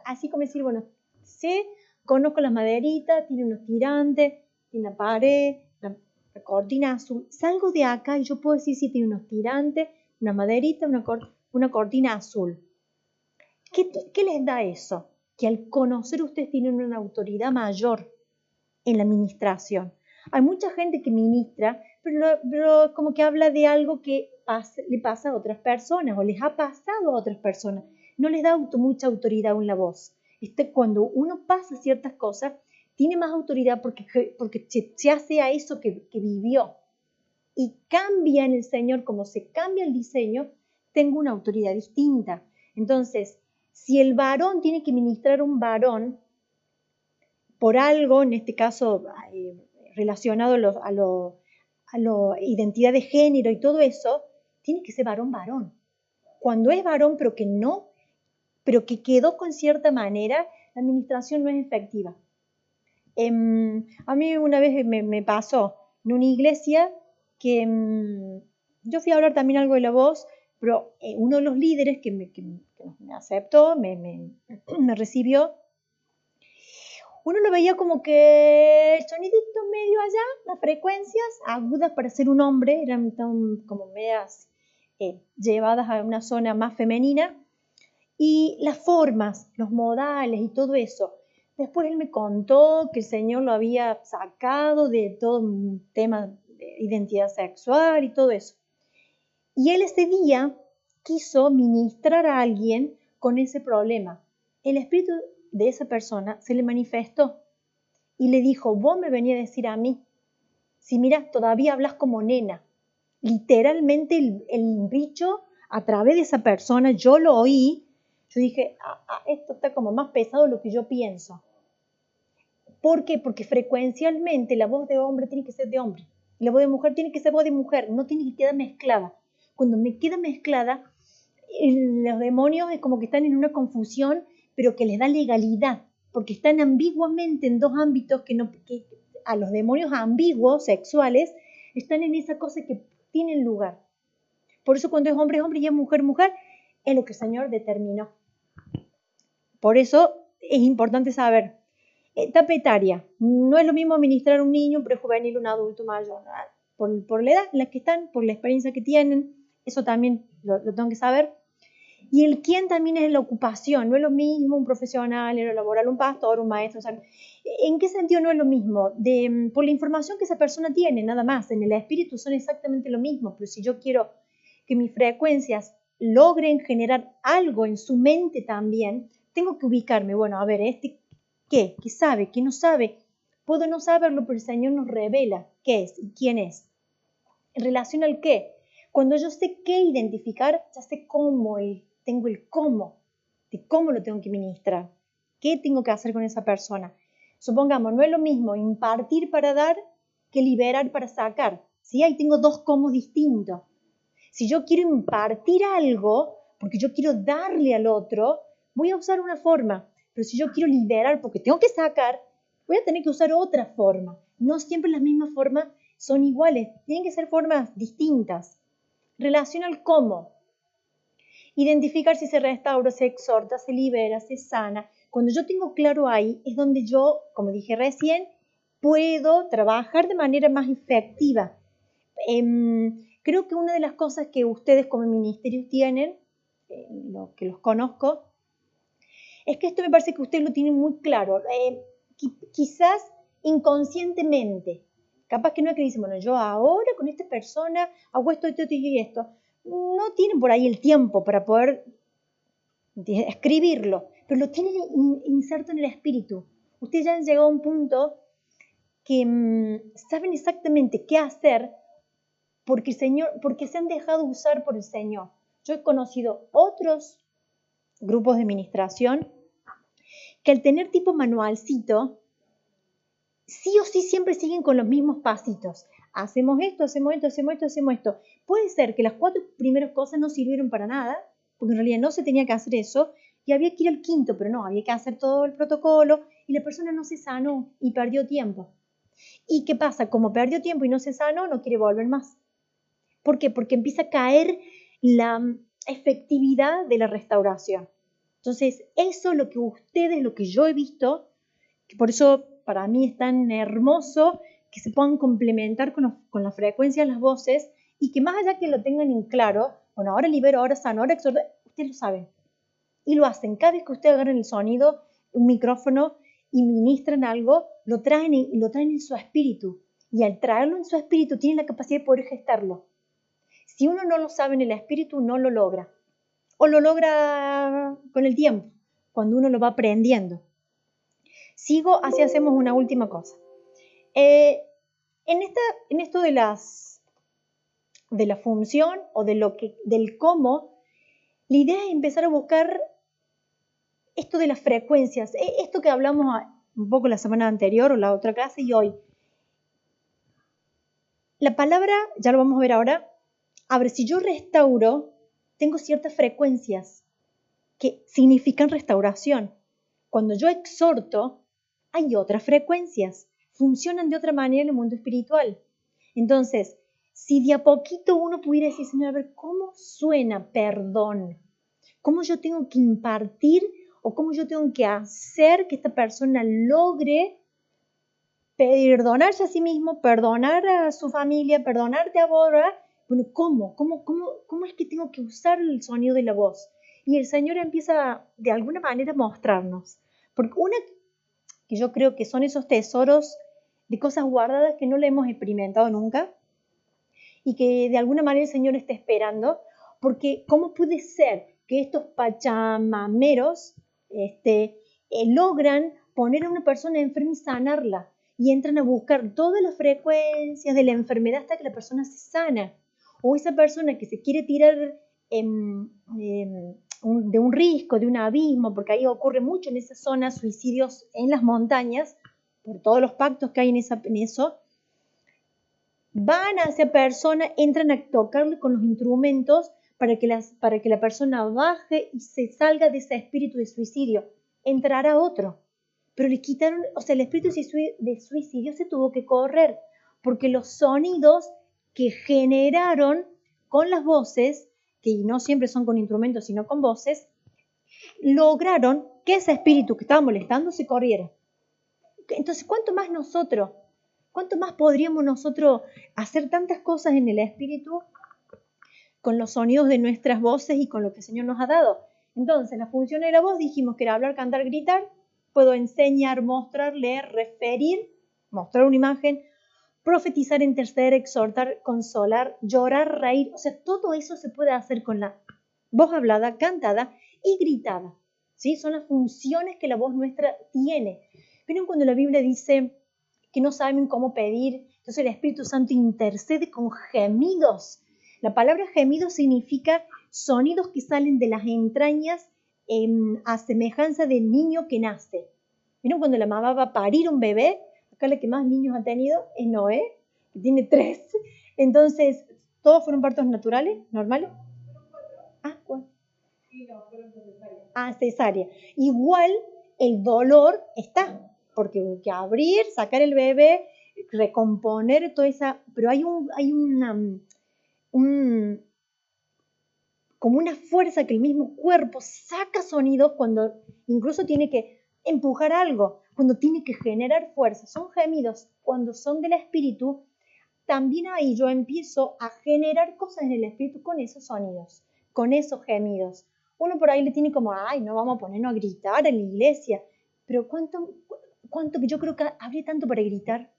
[SPEAKER 1] así como decir, bueno, sé, conozco las maderitas, tiene unos tirantes, tiene la pared, la cortina azul, salgo de acá y yo puedo decir si tiene unos tirantes, una maderita, una cortina azul. ¿Qué les da eso? Que al conocer ustedes tienen una autoridad mayor en la administración. Hay mucha gente que ministra, pero como que habla de algo que le pasa a otras personas o les ha pasado a otras personas. No les da mucha autoridad en la voz. Cuando uno pasa ciertas cosas, tiene más autoridad porque se hace a eso que vivió. Y cambia en el Señor, como se cambia el diseño, tengo una autoridad distinta. Entonces, si el varón tiene que ministrar a un varón, por algo, en este caso relacionado a la identidad de género y todo eso, tiene que ser varón, varón. Cuando es varón, pero que quedó con cierta manera, la administración no es efectiva. A mí una vez me pasó en una iglesia que yo fui a hablar también algo de la voz, pero uno de los líderes que me aceptó, me recibió, uno lo veía como que el sonidito medio allá, las frecuencias agudas para ser un hombre, eran como medias llevadas a una zona más femenina, y las formas, los modales y todo eso. Después él me contó que el Señor lo había sacado de todo un tema de identidad sexual y todo eso. Y él ese día quiso ministrar a alguien con ese problema. El espíritu de esa persona se le manifestó y le dijo, vos me venís a decir a mí, si mira, todavía hablas como nena. Literalmente el bicho, a través de esa persona, yo lo oí, yo dije, esto está como más pesado de lo que yo pienso. ¿Por qué? Porque frecuencialmente la voz de hombre tiene que ser de hombre, y la voz de mujer tiene que ser voz de mujer, no tiene que quedar mezclada. Cuando me queda mezclada, los demonios es como que están en una confusión, pero que les da legalidad, porque están ambiguamente en dos ámbitos que a los demonios ambiguos, sexuales, están en esa cosa que tienen lugar. Por eso cuando es hombre y es mujer, mujer, es lo que el Señor determinó. Por eso es importante saber, etapa etaria, no es lo mismo ministrar a un niño, un prejuvenil, un adulto mayor, por la edad en la que están, por la experiencia que tienen, eso también lo tengo que saber. Y el quién también es la ocupación, no es lo mismo un profesional, en lo laboral, un pastor, un maestro. O sea, ¿en qué sentido no es lo mismo? Por la información que esa persona tiene, nada más. En el espíritu son exactamente lo mismo, pero si yo quiero que mis frecuencias logren generar algo en su mente también, tengo que ubicarme. Bueno, a ver, ¿qué? ¿Qué sabe? ¿Qué no sabe? Puedo no saberlo, pero el Señor nos revela qué es y quién es. En relación al qué, cuando yo sé qué identificar, ya sé cómo, tengo el cómo, de cómo lo tengo que ministrar, qué tengo que hacer con esa persona. Supongamos, no es lo mismo impartir para dar que liberar para sacar. ¿Sí? Ahí tengo dos cómo distintos. Si yo quiero impartir algo, porque yo quiero darle al otro, voy a usar una forma. Pero si yo quiero liberar porque tengo que sacar, voy a tener que usar otra forma. No siempre las mismas formas son iguales. Tienen que ser formas distintas. Relación al cómo. Identificar si se restaura, se exhorta, se libera, se sana. Cuando yo tengo claro ahí, es donde yo, como dije recién, puedo trabajar de manera más efectiva. Creo que una de las cosas que ustedes como ministerios tienen, lo que los conozco, es que esto me parece que ustedes lo tienen muy claro. Quizás inconscientemente. Capaz que no es que dicen, bueno, yo ahora con esta persona hago esto, esto, esto y esto. No tienen por ahí el tiempo para poder escribirlo, pero lo tienen inserto en el espíritu. Ustedes ya han llegado a un punto que saben exactamente qué hacer porque se han dejado usar por el Señor. Yo he conocido otros grupos de administración que al tener tipo manualcito, sí o sí siempre siguen con los mismos pasitos. Hacemos esto, hacemos esto, hacemos esto, hacemos esto. Puede ser que las 4 primeras cosas no sirvieron para nada, porque en realidad no se tenía que hacer eso, y había que ir al quinto, pero no, había que hacer todo el protocolo, y la persona no se sanó y perdió tiempo. ¿Y qué pasa? Como perdió tiempo y no se sanó, no quiere volver más. ¿Por qué? Porque empieza a caer la efectividad de la restauración. Entonces, eso es lo que ustedes, lo que yo he visto, que por eso para mí es tan hermoso que se puedan complementar con la frecuencia de las voces y que más allá que lo tengan en claro, bueno, ahora libero, ahora sano, ahora exhorto, ustedes lo saben. Y lo hacen. Cada vez que ustedes agarran el sonido, un micrófono y ministran algo, lo traen en su espíritu. Y al traerlo en su espíritu, tienen la capacidad de poder gestarlo. Si uno no lo sabe en el espíritu, no lo logra. O lo logra con el tiempo, cuando uno lo va aprendiendo. Sigo, así hacemos una última cosa. En esto de la función o del cómo, la idea es empezar a buscar esto de las frecuencias, esto que hablamos un poco la semana anterior o la otra clase y hoy. La palabra, ya lo vamos a ver ahora, a ver, si yo restauro, tengo ciertas frecuencias que significan restauración. Cuando yo exhorto, hay otras frecuencias, funcionan de otra manera en el mundo espiritual. Entonces, si de a poquito uno pudiera decir, Señor, a ver, ¿cómo suena perdón? ¿Cómo yo tengo que impartir o cómo yo tengo que hacer que esta persona logre perdonarse a sí mismo, perdonar a su familia, perdonarte a vos? Bueno, ¿cómo es que tengo que usar el sonido de la voz? Y el Señor empieza de alguna manera a mostrarnos. Porque una que yo creo que son esos tesoros de cosas guardadas que no le hemos experimentado nunca y que de alguna manera el Señor está esperando, porque ¿cómo puede ser que estos pachamameros logran poner a una persona enferma y sanarla? Y entran a buscar todas las frecuencias de la enfermedad hasta que la persona se sana. O esa persona que se quiere tirar de un risco, de un abismo, porque ahí ocurre mucho en esa zona, suicidios en las montañas, por todos los pactos que hay en eso, van a esa persona, entran a tocarle con los instrumentos para que la persona baje y se salga de ese espíritu de suicidio. Entrará otro. Pero le quitaron, o sea, el espíritu de suicidio se tuvo que correr, porque los sonidos que generaron con las voces, que no siempre son con instrumentos, sino con voces, lograron que ese espíritu que estaba molestando se corriera. Entonces, ¿cuánto más podríamos nosotros hacer tantas cosas en el espíritu con los sonidos de nuestras voces y con lo que el Señor nos ha dado? Entonces, la función de la voz dijimos que era hablar, cantar, gritar. Puedo enseñar, mostrar, leer, referir, mostrar una imagen. profetizar, interceder, exhortar, consolar, llorar, reír. O sea, todo eso se puede hacer con la voz hablada, cantada y gritada. ¿Sí? Son las funciones que la voz nuestra tiene. ¿Vieron cuando la Biblia dice que no saben cómo pedir? Entonces el Espíritu Santo intercede con gemidos. La palabra gemido significa sonidos que salen de las entrañas a semejanza del niño que nace. ¿Vieron cuando la mamá va a parir un bebé? Acá la que más niños ha tenido es Noé, que tiene 3. Entonces, ¿todos fueron partos naturales, normales? ¿Cuál? Cesárea. Igual el dolor está, porque hay que abrir, sacar el bebé, recomponer toda esa, pero hay como una fuerza que el mismo cuerpo saca sonidos cuando incluso tiene que empujar algo, cuando tiene que generar fuerza. Son gemidos. Cuando son del espíritu, también ahí yo empiezo a generar cosas en el espíritu con esos sonidos, con esos gemidos. Uno por ahí le tiene como, ay, no vamos a ponernos a gritar en la iglesia. Pero cuánto que yo creo que habría tanto para gritar,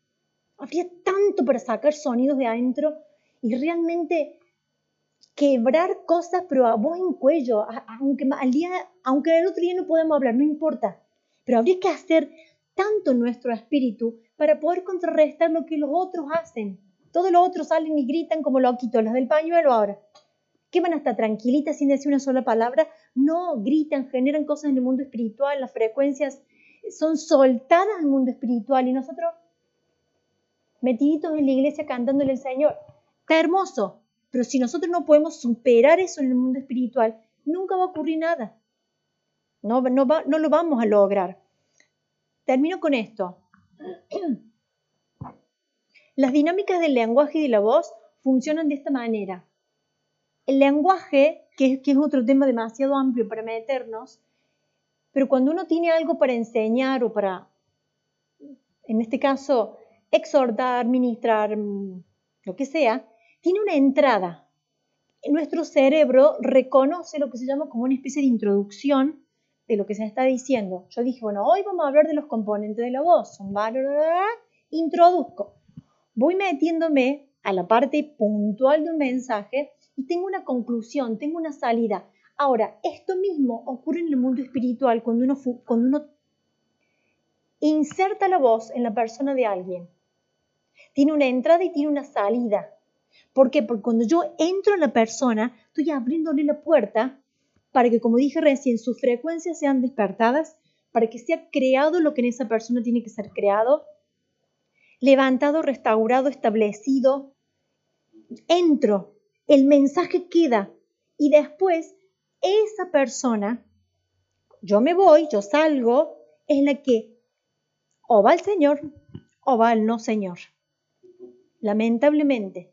[SPEAKER 1] habría tanto para sacar sonidos de adentro y realmente quebrar cosas, pero a voz en cuello, aunque el otro día no podemos hablar, no importa, pero habría que hacer tanto nuestro espíritu para poder contrarrestar lo que los otros hacen. Todos los otros salen y gritan como loquitos, los del pañuelo ahora. ¿Qué van a estar tranquilitas sin decir una sola palabra? No, gritan, generan cosas en el mundo espiritual, las frecuencias son soltadas al mundo espiritual y nosotros metiditos en la iglesia cantándole al Señor. Está hermoso, pero si nosotros no podemos superar eso en el mundo espiritual, nunca va a ocurrir nada. No lo vamos a lograr. Termino con esto. Las dinámicas del lenguaje y de la voz funcionan de esta manera. El lenguaje, que es otro tema demasiado amplio para meternos, pero cuando uno tiene algo para enseñar o para, en este caso, exhortar, ministrar, lo que sea, tiene una entrada. Nuestro cerebro reconoce lo que se llama como una especie de introducción de lo que se está diciendo. Yo dije, bueno, hoy vamos a hablar de los componentes de la voz. Introduzco. Voy metiéndome a la parte puntual de un mensaje y tengo una conclusión, tengo una salida. Ahora, esto mismo ocurre en el mundo espiritual cuando uno inserta la voz en la persona de alguien. Tiene una entrada y tiene una salida. ¿Por qué? Porque cuando yo entro a la persona, estoy abriéndole la puerta para que, como dije recién, sus frecuencias sean despertadas, para que sea creado lo que en esa persona tiene que ser creado, levantado, restaurado, establecido. Entro, el mensaje queda y después esa persona, yo me voy, yo salgo, es la que o va al Señor o va al no Señor. Lamentablemente.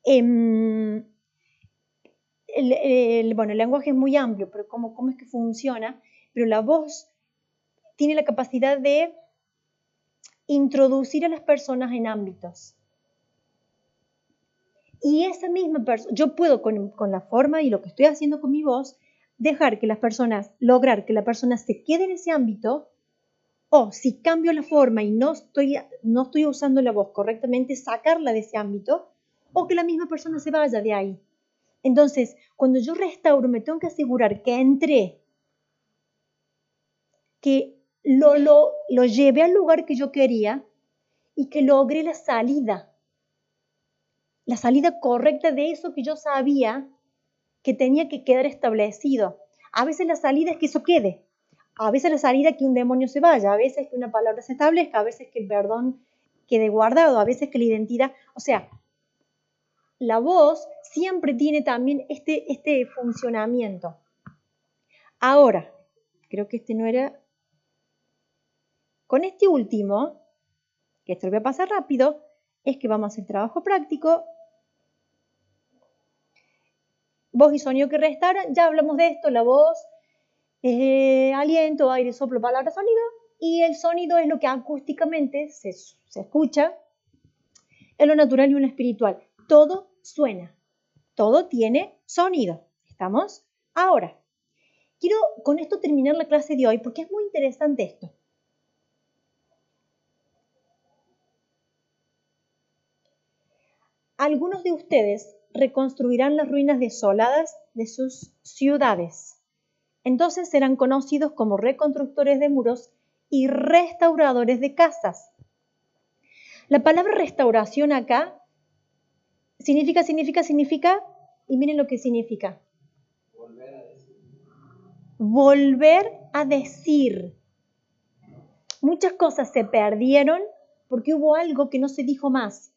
[SPEAKER 1] El lenguaje es muy amplio, pero ¿cómo es que funciona? Pero la voz tiene la capacidad de introducir a las personas en ámbitos. Y esa misma persona, yo puedo con la forma y lo que estoy haciendo con mi voz, lograr que la persona se quede en ese ámbito, o si cambio la forma y no estoy usando la voz correctamente, sacarla de ese ámbito, o que la misma persona se vaya de ahí. Entonces, cuando yo restauro, me tengo que asegurar que entré, que lo llevé al lugar que yo quería y que logré la salida correcta de eso que yo sabía que tenía que quedar establecido. A veces la salida es que eso quede, a veces la salida es que un demonio se vaya, a veces que una palabra se establezca, a veces que el perdón quede guardado, a veces que la identidad, o sea, la voz siempre tiene también este funcionamiento. Ahora, creo que este no era. Con este último, que esto lo voy a pasar rápido, es que vamos a hacer trabajo práctico. Voz y sonido que restauran, ya hablamos de esto, la voz, aliento, aire, soplo, palabra, sonido, y el sonido es lo que acústicamente se escucha en lo natural y en lo espiritual. Todo suena, todo tiene sonido. ¿Estamos? Ahora, quiero con esto terminar la clase de hoy porque es muy interesante esto. algunos de ustedes reconstruirán las ruinas desoladas de sus ciudades. Entonces serán conocidos como reconstructores de muros y restauradores de casas. La palabra restauración acá significa, y miren lo que significa. Volver a decir. Muchas cosas se perdieron porque hubo algo que no se dijo más.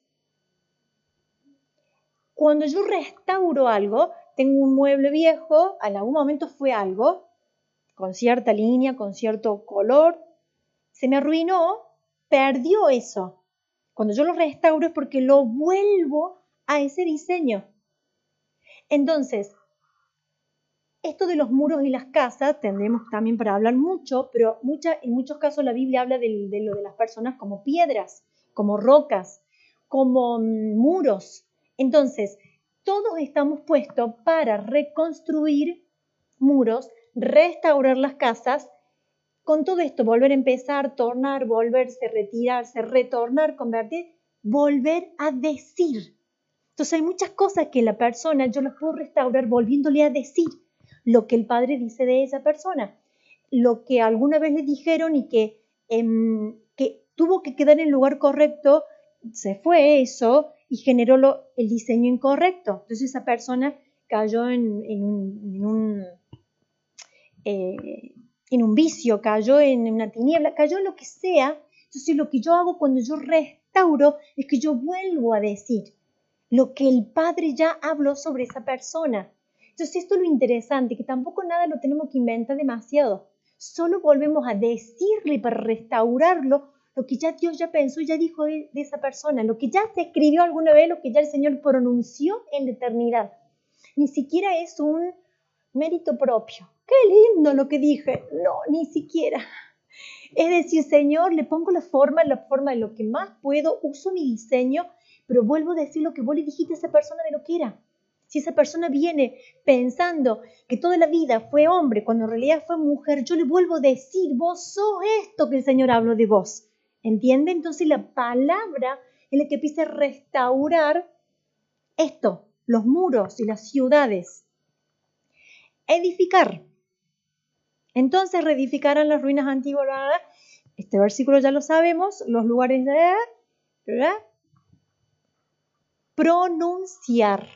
[SPEAKER 1] Cuando yo restauro algo, tengo un mueble viejo, en algún momento fue algo, con cierta línea, con cierto color, se me arruinó, perdió eso. Cuando yo lo restauro es porque lo vuelvo a ese diseño. Entonces, esto de los muros y las casas, tendremos también para hablar mucho, pero en muchos casos la Biblia habla de lo de las personas como piedras, como rocas, como muros. Entonces, todos estamos puestos para reconstruir muros, restaurar las casas, con todo esto, volver a empezar, tornar, volverse, retirarse, retornar, convertir, volver a decir. Entonces hay muchas cosas que la persona yo las puedo restaurar volviéndole a decir lo que el Padre dice de esa persona, lo que alguna vez le dijeron y que tuvo que quedar en el lugar correcto, se fue eso y generó el diseño incorrecto. Entonces esa persona cayó en un vicio, cayó en una tiniebla, cayó en lo que sea. Entonces lo que yo hago cuando yo restauro es que yo vuelvo a decir lo que el Padre ya habló sobre esa persona. Entonces esto es lo interesante, que tampoco nada lo tenemos que inventar demasiado. Solo volvemos a decirle para restaurarlo lo que ya Dios ya pensó y ya dijo de esa persona, lo que ya se escribió alguna vez, lo que ya el Señor pronunció en la eternidad. Ni siquiera es un mérito propio. ¡Qué lindo lo que dije! No, ni siquiera. Es decir, Señor, le pongo la forma de lo que más puedo, uso mi diseño, pero vuelvo a decir lo que vos le dijiste a esa persona de lo que era. Si esa persona viene pensando que toda la vida fue hombre, cuando en realidad fue mujer, yo le vuelvo a decir, vos sos esto que el Señor habló de vos. ¿Entiende? Entonces la palabra es la que empieza a restaurar esto, los muros y las ciudades. Edificar. Entonces reedificarán las ruinas antiguas. Este versículo ya lo sabemos, los lugares de pronunciar.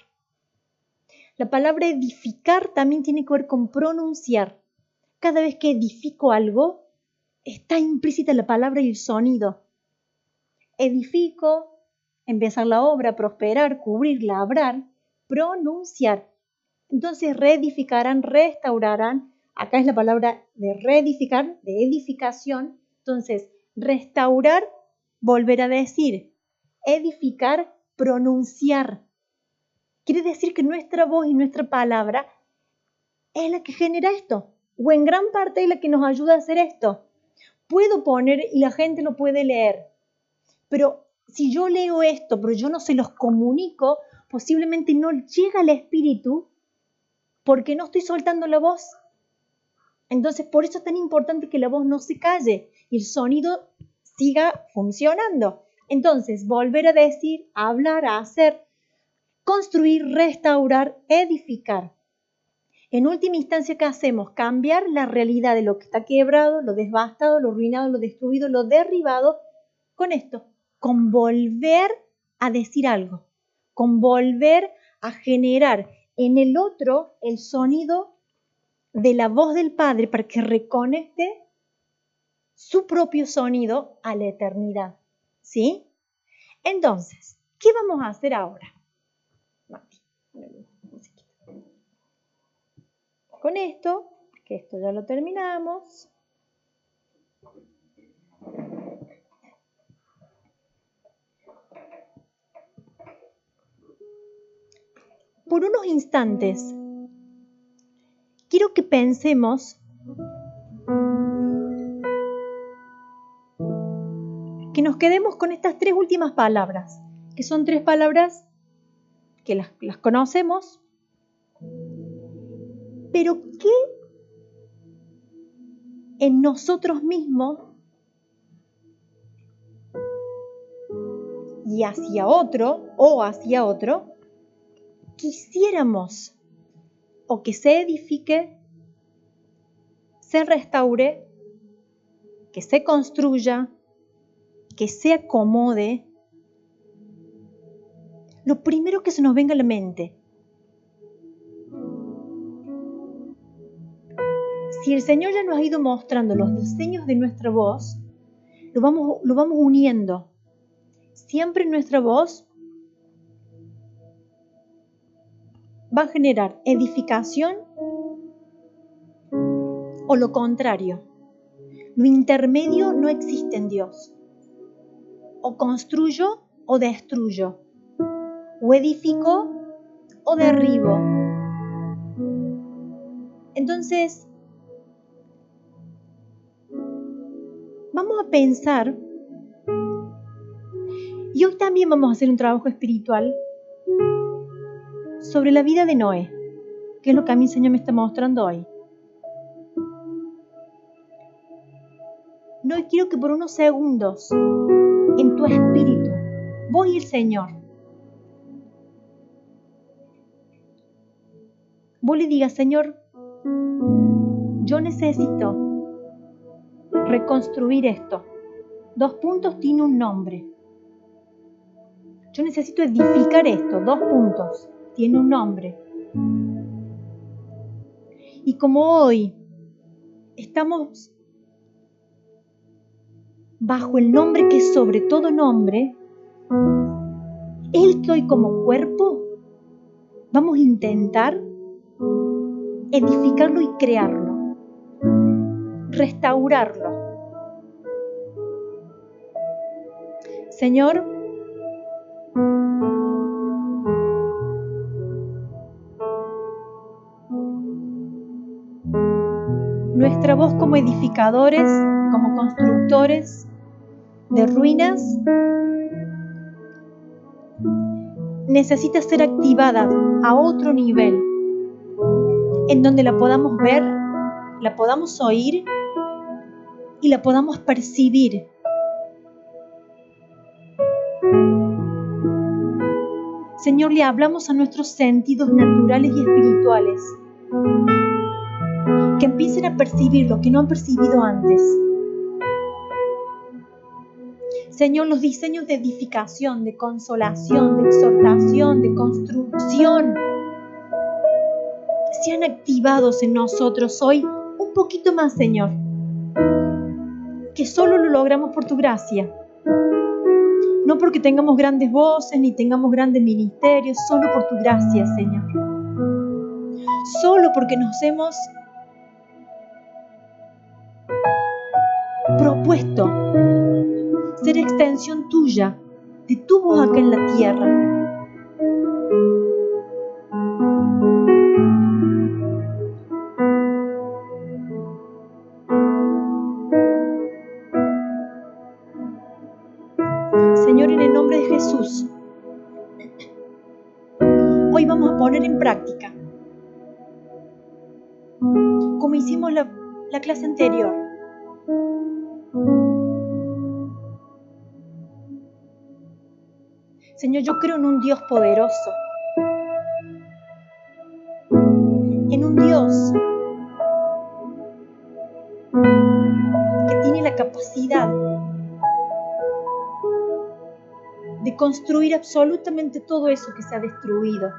[SPEAKER 1] La palabra edificar también tiene que ver con pronunciar. Cada vez que edifico algo, está implícita la palabra y el sonido. Edifico, empezar la obra, prosperar, cubrir, labrar, pronunciar. Entonces reedificarán, restaurarán. Acá es la palabra de reedificar, de edificación. Entonces, restaurar, volver a decir. Edificar, pronunciar. Quiere decir que nuestra voz y nuestra palabra es la que genera esto, o en gran parte es la que nos ayuda a hacer esto. Puedo poner y la gente lo puede leer, pero si yo leo esto, pero yo no se los comunico, posiblemente no llega al espíritu porque no estoy soltando la voz. Entonces, por eso es tan importante que la voz no se calle y el sonido siga funcionando. Entonces, volver a decir, a hablar, a hacer, construir, restaurar, edificar. En última instancia, ¿qué hacemos? Cambiar la realidad de lo que está quebrado, lo devastado, lo arruinado, lo destruido, lo derribado, con esto, con volver a decir algo, con volver a generar en el otro el sonido de la voz del Padre para que reconecte su propio sonido a la eternidad. ¿Sí? Entonces, ¿qué vamos a hacer ahora? Con esto, que esto ya lo terminamos. Por unos instantes, quiero que pensemos que nos quedemos con estas tres últimas palabras, que son tres palabras que las conocemos, pero que en nosotros mismos y hacia otro o hacia otro, quisiéramos o que se edifique, se restaure, que se construya, que se acomode, lo primero que se nos venga a la mente. Si el Señor ya nos ha ido mostrando los diseños de nuestra voz, lo vamos uniendo. Siempre nuestra voz va a generar edificación o lo contrario. Lo intermedio no existe en Dios. O construyo o destruyo. O edifico o derribo. Entonces, vamos a pensar, y hoy también vamos a hacer un trabajo espiritual sobre la vida de Noé, que es lo que a mí el Señor me está mostrando hoy. No quiero que por unos segundos en tu espíritu, vos y el Señor, vos le digas: Señor, yo necesito reconstruir esto. 2 puntos, tiene un nombre. Yo necesito edificar esto. 2 puntos, tiene un nombre. Y como hoy estamos bajo el nombre que es sobre todo nombre, Él que hoy como cuerpo, vamos a intentar edificarlo y crearlo, restaurarlo. Señor, nuestra voz como edificadores, como constructores de ruinas, necesita ser activada a otro nivel, en donde la podamos ver, la podamos oír y la podamos percibir. Señor, le hablamos a nuestros sentidos naturales y espirituales, que empiecen a percibir lo que no han percibido antes. Señor, los diseños de edificación, de consolación, de exhortación, de construcción, sean activados en nosotros hoy un poquito más, Señor, que solo lo logramos por tu gracia. No porque tengamos grandes voces ni tengamos grandes ministerios, solo por tu gracia, Señor. Solo porque nos hemos propuesto ser extensión tuya, de tu voz acá en la tierra. Señor, en el nombre de Jesús, hoy vamos a poner en práctica, como hicimos la clase anterior, Señor, yo creo en un Dios poderoso, en un Dios que tiene la capacidad de construir absolutamente todo eso que se ha destruido.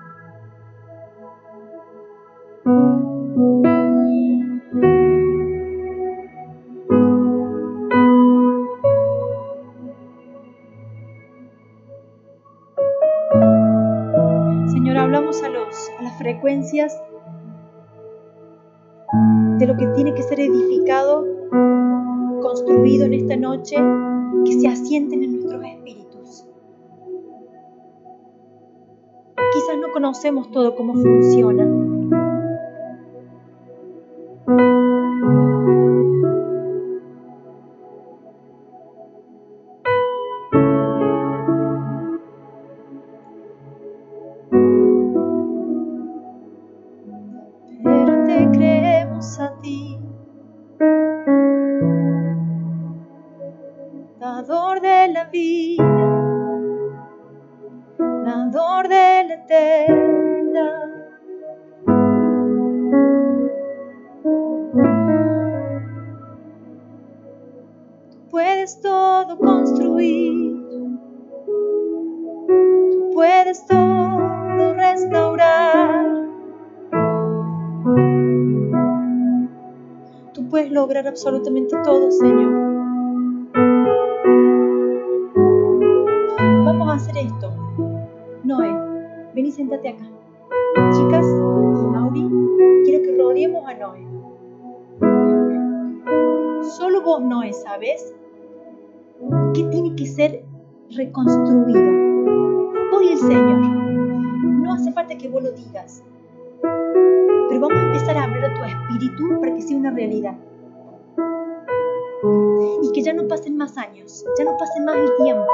[SPEAKER 1] Señor, hablamos a las frecuencias de lo que tiene que ser edificado, construido en esta noche, que se asienten en nuestros espíritus. Quizás no conocemos todo cómo funciona. Pero te creemos a ti, dador de la vida. Creador de la eternidad. Puedes todo construir, tú puedes todo restaurar, tú puedes lograr absolutamente todo, Señor. Vamos a hacer esto. Noé, ven y siéntate acá. Chicas, Mauri, quiero que rodeemos a Noé. Solo vos, Noé, ¿sabes qué tiene que ser reconstruido? Vos y el Señor. No hace falta que vos lo digas, pero vamos a empezar a abrir a tu espíritu para que sea una realidad. Y que ya no pasen más años, ya no pase más el tiempo,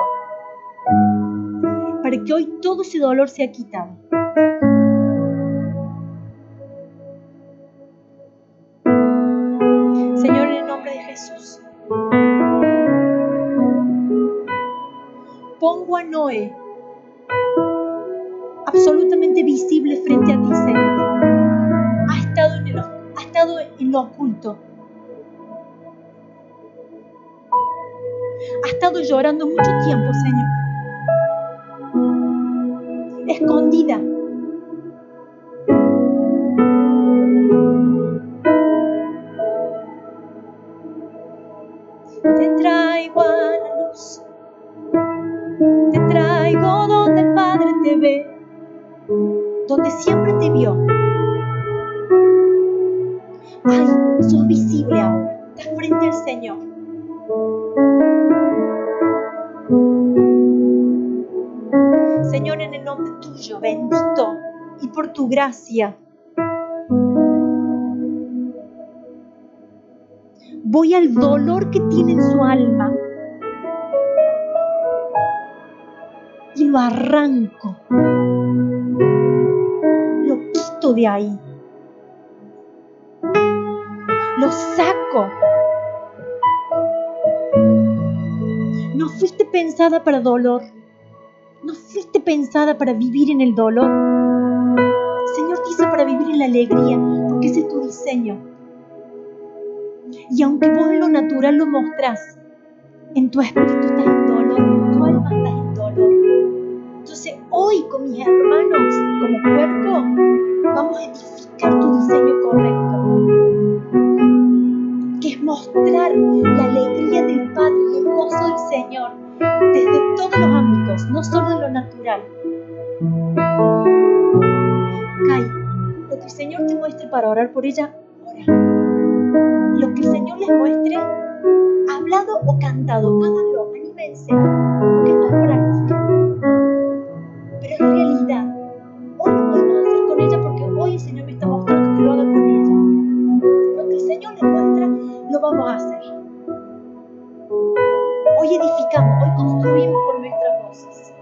[SPEAKER 1] para que hoy todo ese dolor sea quitado. Señor, en el nombre de Jesús, pongo a Noé absolutamente visible frente a ti, Señor. Ha estado en lo oculto. Ha estado llorando mucho tiempo, Señor. Escondida. Te traigo a la luz. Te traigo donde el Padre te ve, donde siempre te vio. Ay, sos visible ahora. Estás frente al Señor. Señor, en el nombre tuyo, bendito, y por tu gracia, voy al dolor que tiene en su alma y lo arranco, lo quito de ahí, lo saco. No fuiste pensada para dolor. No fuiste pensada para vivir en el dolor. El Señor te hizo para vivir en la alegría, porque ese es tu diseño. Y aunque vos en lo natural lo mostrás, en tu espíritu estás en dolor, en tu alma estás en dolor. Entonces hoy con mis hermanos, como cuerpo, vamos a edificar tu diseño correcto, que es mostrar la alegría del Padre y el gozo del Señor desde todos los ámbitos, no solo de lo natural. Kai, lo que el Señor te muestre para orar por ella, ora. Lo que el Señor les muestre, hablado o cantado, háganlo, anímense, porque esto es práctica. Pero es realidad. Hoy lo podemos hacer con ella porque hoy el Señor me está mostrando que lo haga con ella. Lo que el Señor les muestra, lo vamos a hacer. Hoy edificamos, hoy construimos con nuestras voces.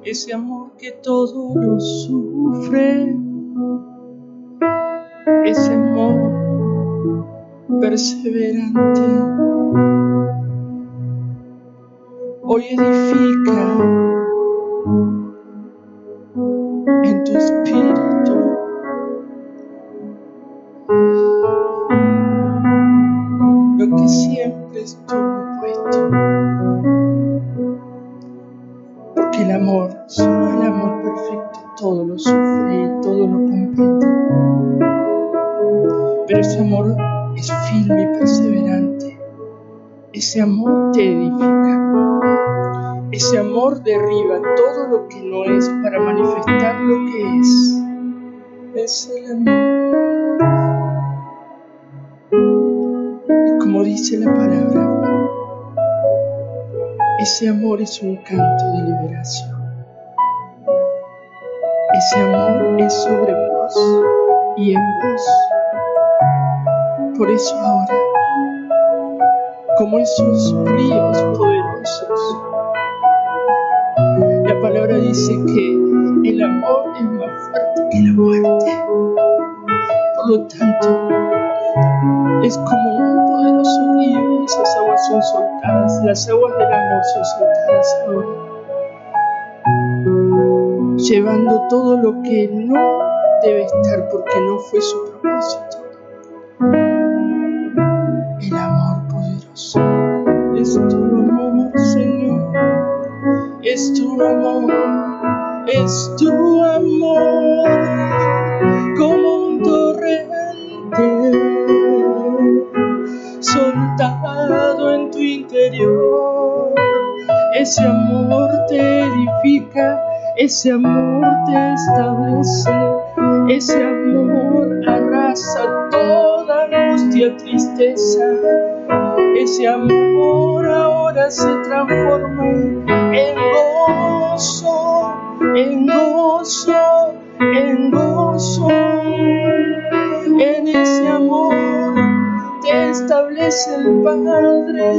[SPEAKER 3] Ese amor que todo lo sufre, ese amor perseverante, hoy edifica en tu espíritu lo que siempre estuvo puesto. Porque el amor, solo el amor perfecto, todo lo sufre y todo lo comprende. Pero ese amor es firme y perseverante. Ese amor te edifica. Ese amor derriba todo lo que no es para manifestar lo que es. Es el amor. Y como dice la palabra, ese amor es un canto de liberación. Ese amor es sobre vos y en vos. Por eso ahora, como esos ríos poderosos, la palabra dice que el amor es más fuerte que la muerte. amado tanto. Es como un poderoso río. Esas aguas son soltadas. Las aguas del amor son soltadas ahora, llevando todo lo que no debe estar porque no fue su propósito. El amor poderoso es tu amor, Señor. Es tu amor, es tu amor, como un torrente soltado en tu interior. Ese amor te edifica, ese amor te establece, ese amor arrasa toda angustia, tristeza. Ese amor ahora se transforma en gozo, en gozo, en gozo. En ese amor te establece el Padre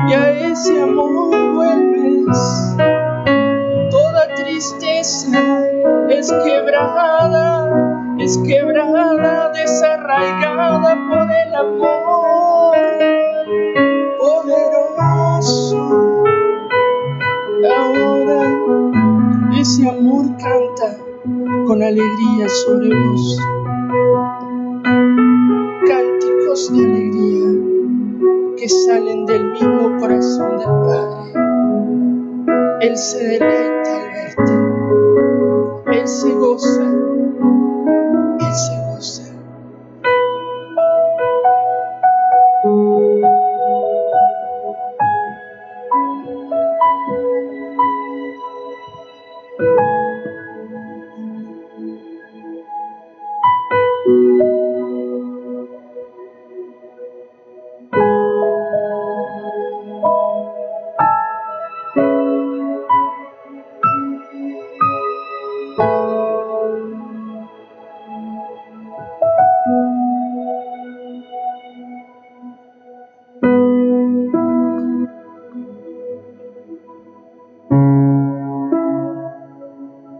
[SPEAKER 3] y a ese amor vuelves. Toda tristeza es quebrada, desarraigada por el amor poderoso. Ahora ese amor canta con alegría sobre vos. Cánticos de alegría que salen del mismo corazón del Padre. Él se deleita al verte. Él se goza. Él se goza.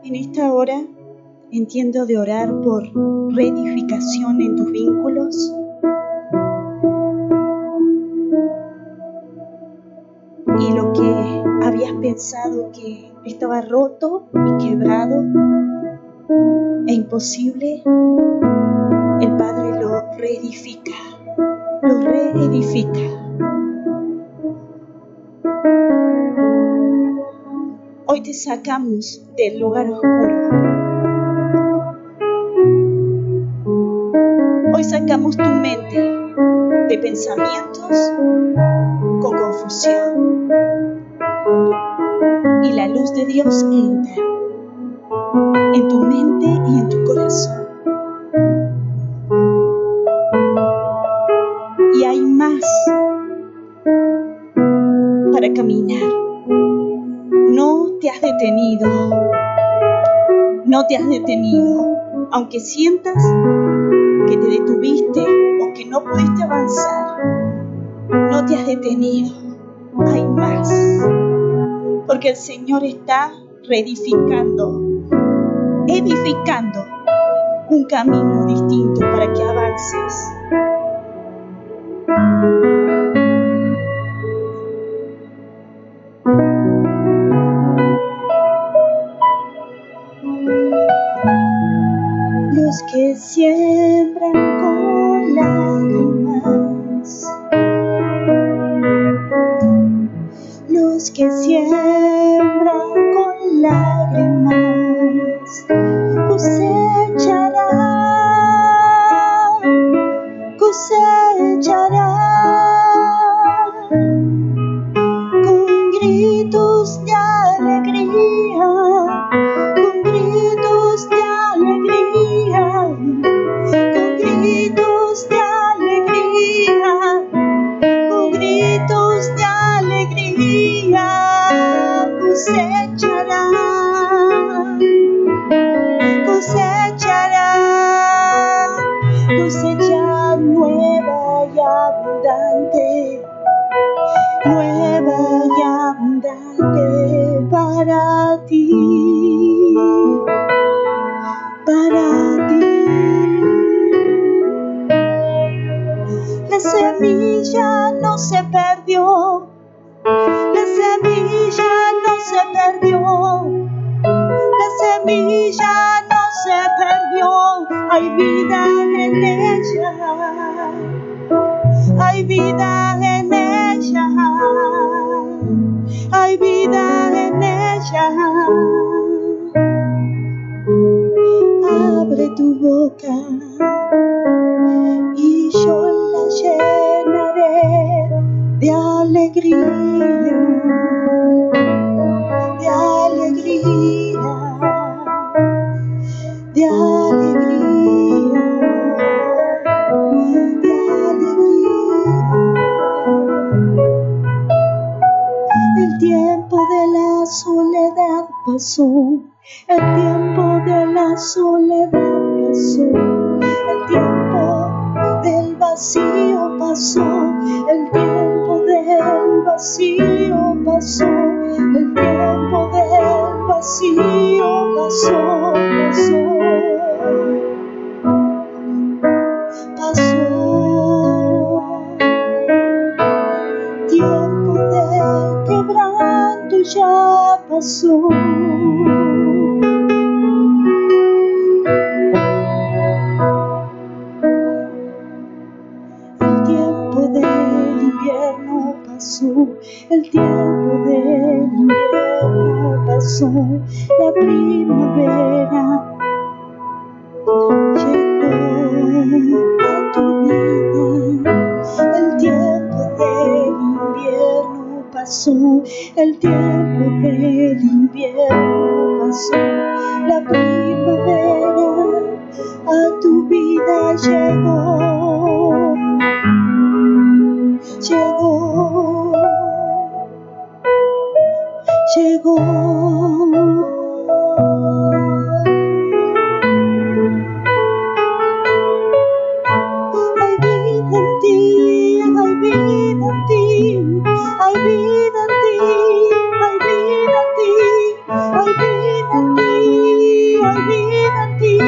[SPEAKER 4] En esta hora entiendo de orar por reedificación en tus vínculos. Y lo que habías pensado que estaba roto y quebrado e imposible, el Padre lo reedifica, lo reedifica. Hoy te sacamos del lugar oscuro. Hoy sacamos tu mente de pensamientos con confusión. Y la luz de Dios entra en tu mente y en tu corazón. Y hay más para caminar. No te has detenido, no te has detenido, aunque sientas que te detuviste o que no pudiste avanzar, no te has detenido, hay más, porque el Señor está reedificando, edificando un camino distinto para que avances. Los que siembran con lágrimas, los que siembran con lágrimas, cosecharán con gritos de alegría, con gritos de alegría, con gritos de alegría, con gritos de alegría, cosecharán, cosecharán, cosecha nueva y abundante, nueva y abundante para ti, para ti. semilla no se perdió, hay vida en ella, hay vida en ella, hay vida en ella. Abre tu boca y yo la llenaré de alegría, de alegría, de alegría, de alegría. El tiempo de la soledad pasó, el tiempo de la soledad pasó, el tiempo del vacío pasó, el tiempo del vacío pasó, el tiempo del vacío pasó, pasó, tiempo de quebranto ya pasó. El tiempo del invierno pasó, la primavera llegó a tu vida. El tiempo del invierno pasó, el tiempo del invierno pasó, la primavera a tu vida llegó. Llegó. Hay vida en ti, hay vida en ti, hay vida en ti, hay vida en ti, hay vida en ti, hay vida en ti,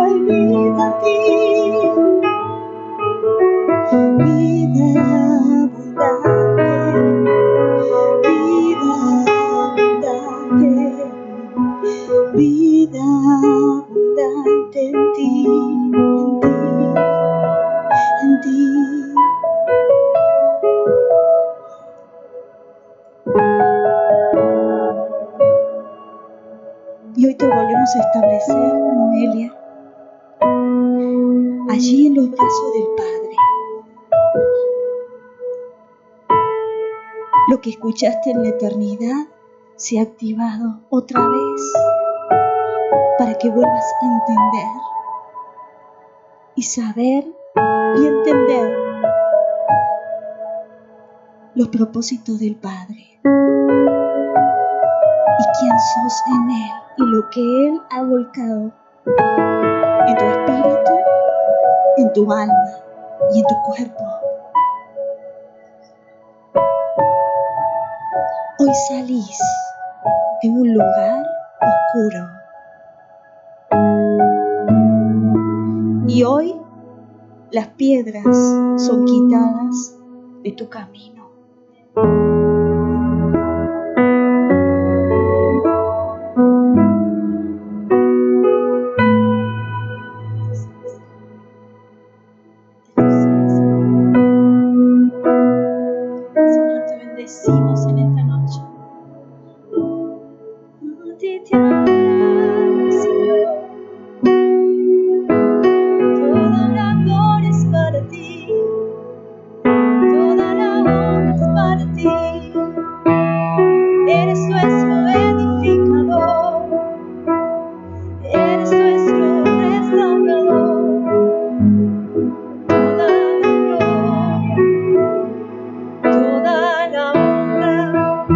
[SPEAKER 4] hay vida en ti. Vida abundante, vida abundante en ti, en ti. Y hoy te volvemos a establecer, Noelia, allí en los brazos del Padre. Lo que escuchaste en la eternidad se ha activado otra vez para que vuelvas a entender y saber y entender los propósitos del Padre y quién sos en Él y lo que Él ha volcado en tu espíritu, en tu alma y en tu cuerpo. Hoy salís de un lugar oscuro y hoy las piedras son quitadas de tu camino.
[SPEAKER 1] Señor, te bendecimos en esta noche. Te amo, Señor. Toda la gloria es para ti. Toda la honra es para ti. Eres nuestro edificador. Eres nuestro restaurador. Toda la gloria, toda la honra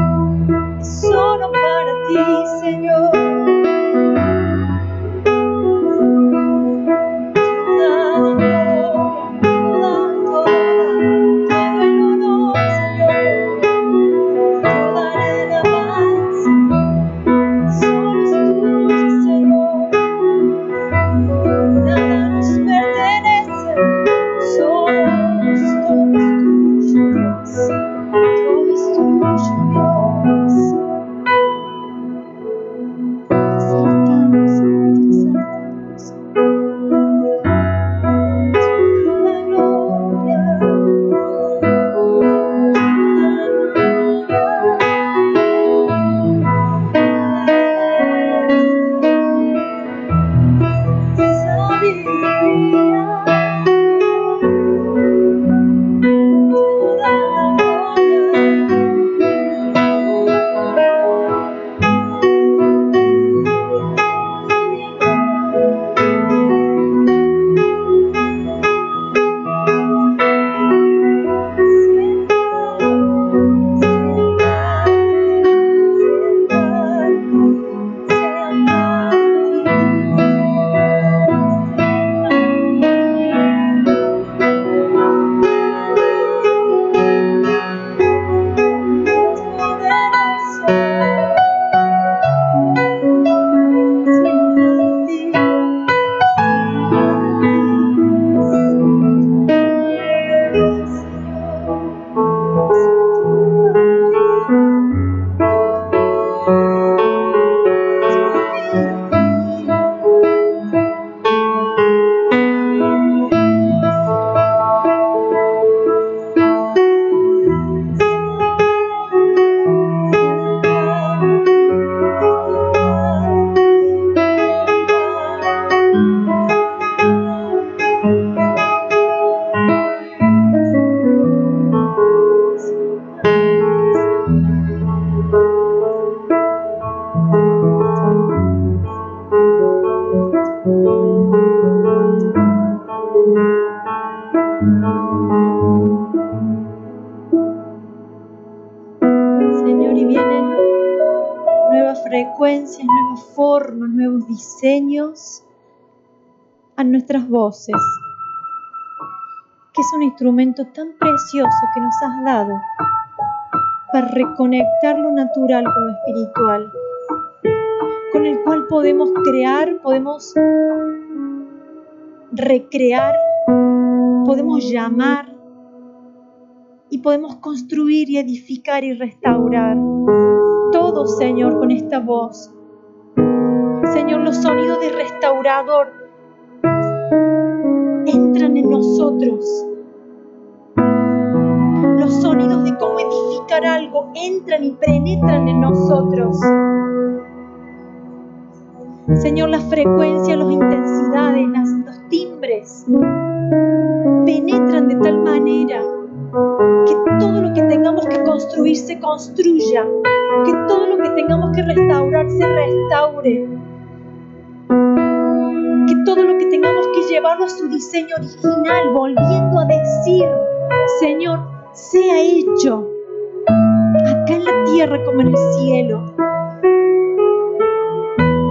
[SPEAKER 1] y vienen nuevas frecuencias, nuevas formas, nuevos diseños a nuestras voces, que es un instrumento tan precioso que nos has dado para reconectar lo natural con lo espiritual, con el cual podemos crear, podemos recrear, podemos llamar y podemos construir y edificar y restaurar todo, Señor, con esta voz. Señor, los sonidos de restaurador entran en nosotros. Los sonidos de cómo edificar algo entran y penetran en nosotros. Señor, las frecuencias, las intensidades, los timbres penetran de tal manera que todo lo que tengamos que construir se construya, que todo lo que tengamos que restaurar se restaure, que todo lo que tengamos que llevarlo a su diseño original, volviendo a decir, Señor, sea hecho acá en la tierra como en el cielo.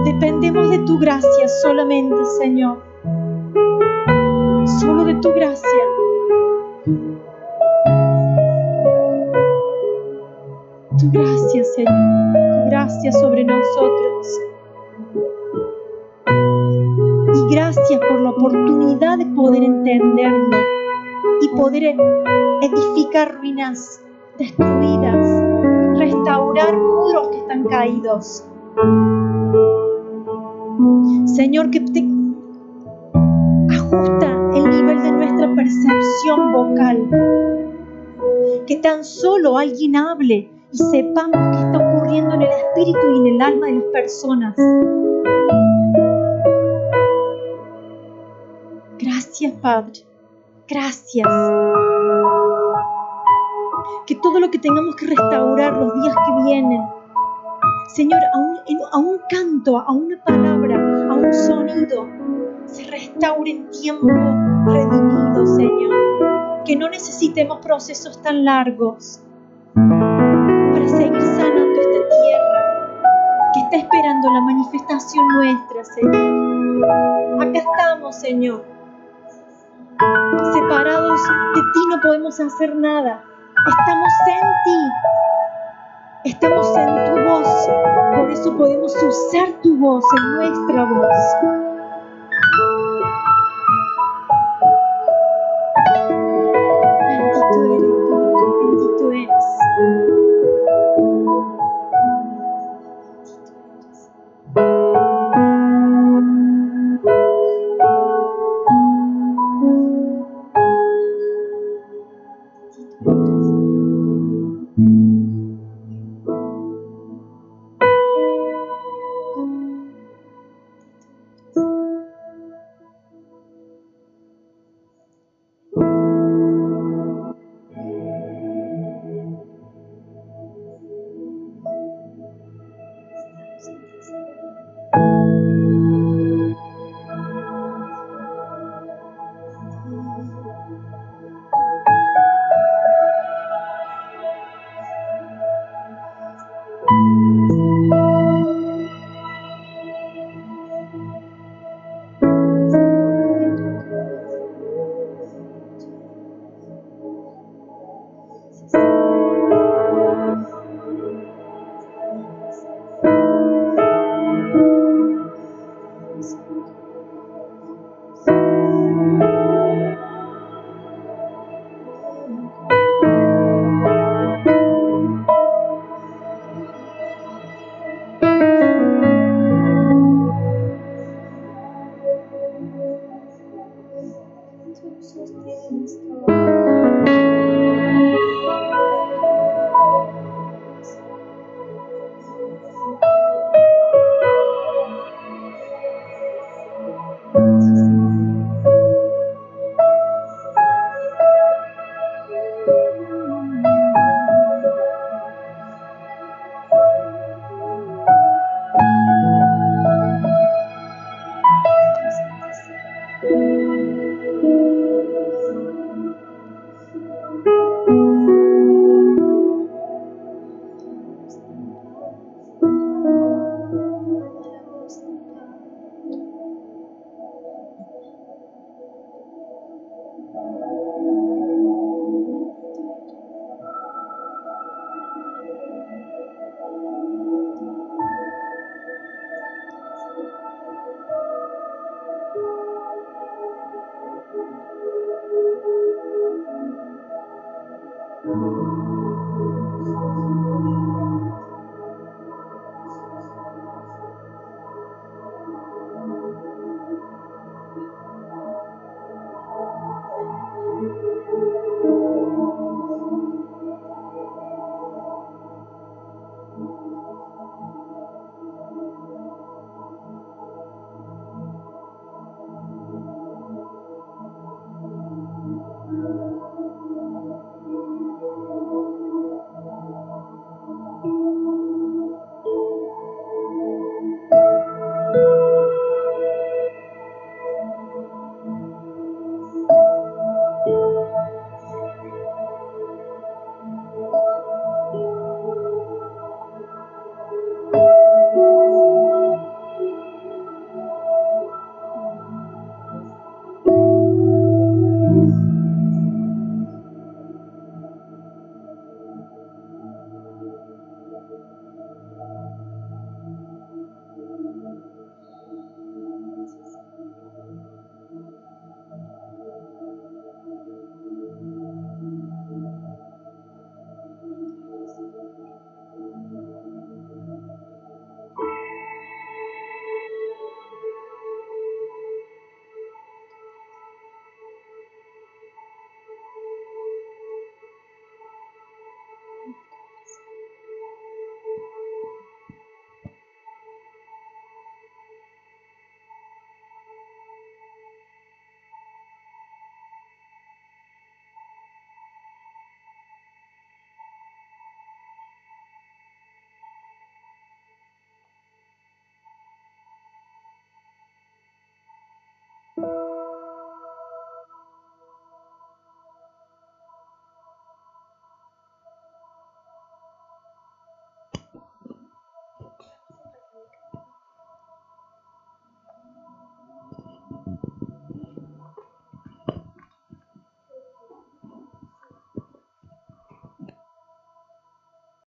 [SPEAKER 1] Dependemos de tu gracia solamente, Señor, solo de tu gracia. Tu gracia, Señor, tu gracia sobre nosotros. Y gracias por la oportunidad de poder entenderlo y poder edificar ruinas destruidas, restaurar muros que están caídos. Señor, que te ajusta el nivel de nuestra percepción vocal, que tan solo alguien hable y sepamos qué está ocurriendo en el espíritu y en el alma de las personas. Gracias, Padre. Gracias. Que todo lo que tengamos que restaurar los días que vienen, Señor, a un canto, a una palabra, a un sonido, se restaure en tiempo redimido, Señor. Que no necesitemos procesos tan largos para seguir sanando esta tierra que está esperando la manifestación nuestra, Señor. Acá estamos, Señor. Separados de ti no podemos hacer nada. Estamos en ti. Estamos en tu voz. Por eso podemos usar tu voz en nuestra voz. Bendito eres, Padre. Bendito eres.